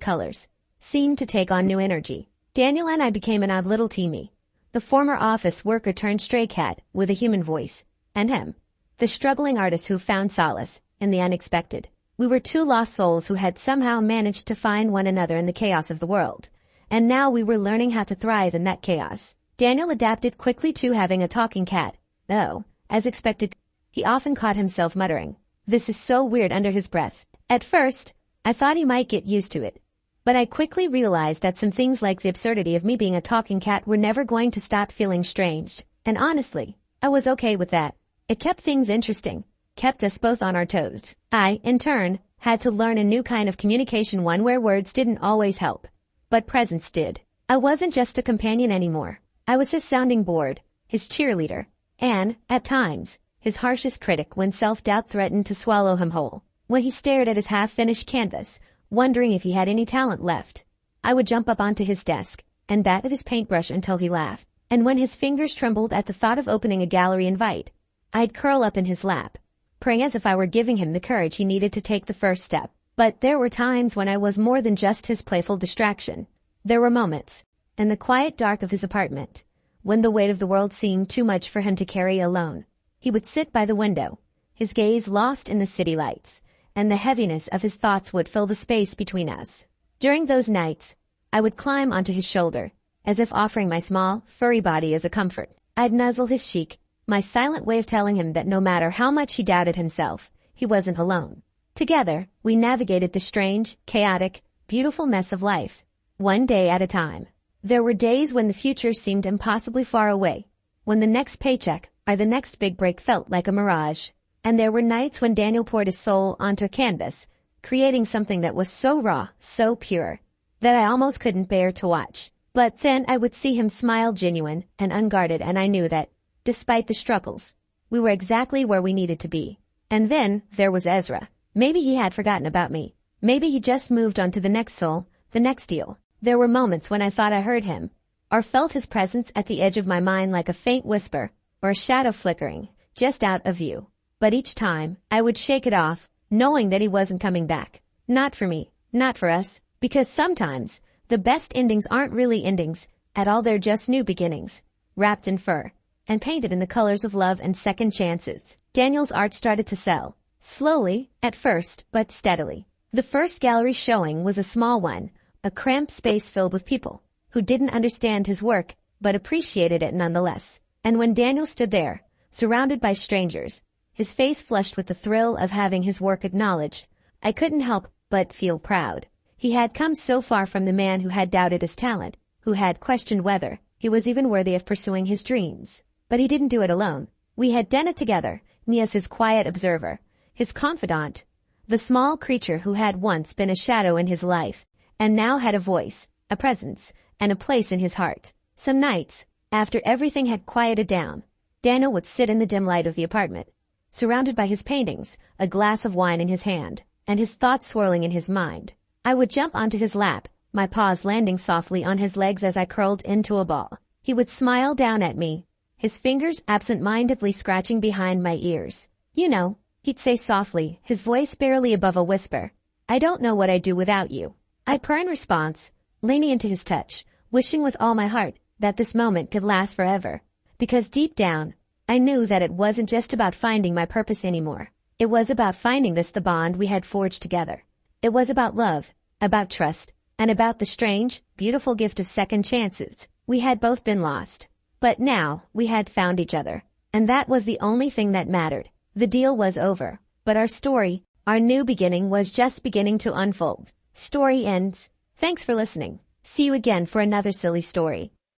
colors, seemed to take on new energy. Daniel and I became an odd little teamie. The former office worker turned stray cat with a human voice, and him, the struggling artist who found solace in the unexpected. We were two lost souls who had somehow managed to find one another in the chaos of the world, and now we were learning how to thrive in that chaos. Daniel adapted quickly to having a talking cat, though, as expected, he often caught himself muttering, "This is so weird," under his breath. At first, I thought he might get used to it. But I quickly realized that some things like the absurdity of me being a talking cat were never going to stop feeling strange. And honestly, I was okay with that. It kept things interesting, kept us both on our toes. I, in turn, had to learn a new kind of communication, one where words didn't always help, but presence did. I wasn't just a companion anymore. I was his sounding board, his cheerleader, and, at times, his harshest critic when self-doubt threatened to swallow him whole. When he stared at his half-finished canvas, wondering if he had any talent left, I would jump up onto his desk and bat at his paintbrush until he laughed. And when his fingers trembled at the thought of opening a gallery invite, I'd curl up in his lap, praying as if I were giving him the courage he needed to take the first step. But there were times when I was more than just his playful distraction. There were moments, in the quiet dark of his apartment, when the weight of the world seemed too much for him to carry alone. He would sit by the window, his gaze lost in the city lights, and the heaviness of his thoughts would fill the space between us. During those nights, I would climb onto his shoulder, as if offering my small, furry body as a comfort. I'd nuzzle his cheek, my silent way of telling him that no matter how much he doubted himself, he wasn't alone. Together, we navigated the strange, chaotic, beautiful mess of life. one day at a time. There were days when the future seemed impossibly far away, when the next paycheck or the next big break felt like a mirage. And there were nights when Daniel poured his soul onto a canvas, creating something that was so raw, so pure, that I almost couldn't bear to watch. But then I would see him smile genuine and unguarded, and I knew that, despite the struggles, we were exactly where we needed to be. And then there was Ezra. Maybe he had forgotten about me. Maybe he just moved on to the next soul, the next deal. There were moments when I thought I heard him, or felt his presence at the edge of my mind like a faint whisper, or a shadow flickering, just out of view. But each time, I would shake it off, knowing that he wasn't coming back. Not for me, not for us, because sometimes, the best endings aren't really endings at all, they're just new beginnings, wrapped in fur, and painted in the colors of love and second chances. Daniel's art started to sell, slowly, at first, but steadily. The first gallery showing was a small one, a cramped space filled with people who didn't understand his work, but appreciated it nonetheless. And when Daniel stood there, surrounded by strangers, his face flushed with the thrill of having his work acknowledged, I couldn't help but feel proud. He had come so far from the man who had doubted his talent, who had questioned whether he was even worthy of pursuing his dreams. But he didn't do it alone. We had done it together, me as his quiet observer, his confidant, the small creature who had once been a shadow in his life, and now had a voice, a presence, and a place in his heart. Some nights, after everything had quieted down, Daniel would sit in the dim light of the apartment, surrounded by his paintings, a glass of wine in his hand, and his thoughts swirling in his mind. I would jump onto his lap, my paws landing softly on his legs as I curled into a ball. He would smile down at me, his fingers absent-mindedly scratching behind my ears. You know, he'd say softly, his voice barely above a whisper, I don't know what I'd do without you. I'd purr in response, leaning into his touch, wishing with all my heart that this moment could last forever. Because deep down, I knew that it wasn't just about finding my purpose anymore. It was about finding the bond we had forged together. It was about love, about trust, and about the strange, beautiful gift of second chances. We had both been lost. But now, we had found each other. And that was the only thing that mattered. The deal was over. But our story, our new beginning, was just beginning to unfold. Story ends. Thanks for listening. See you again for another silly story.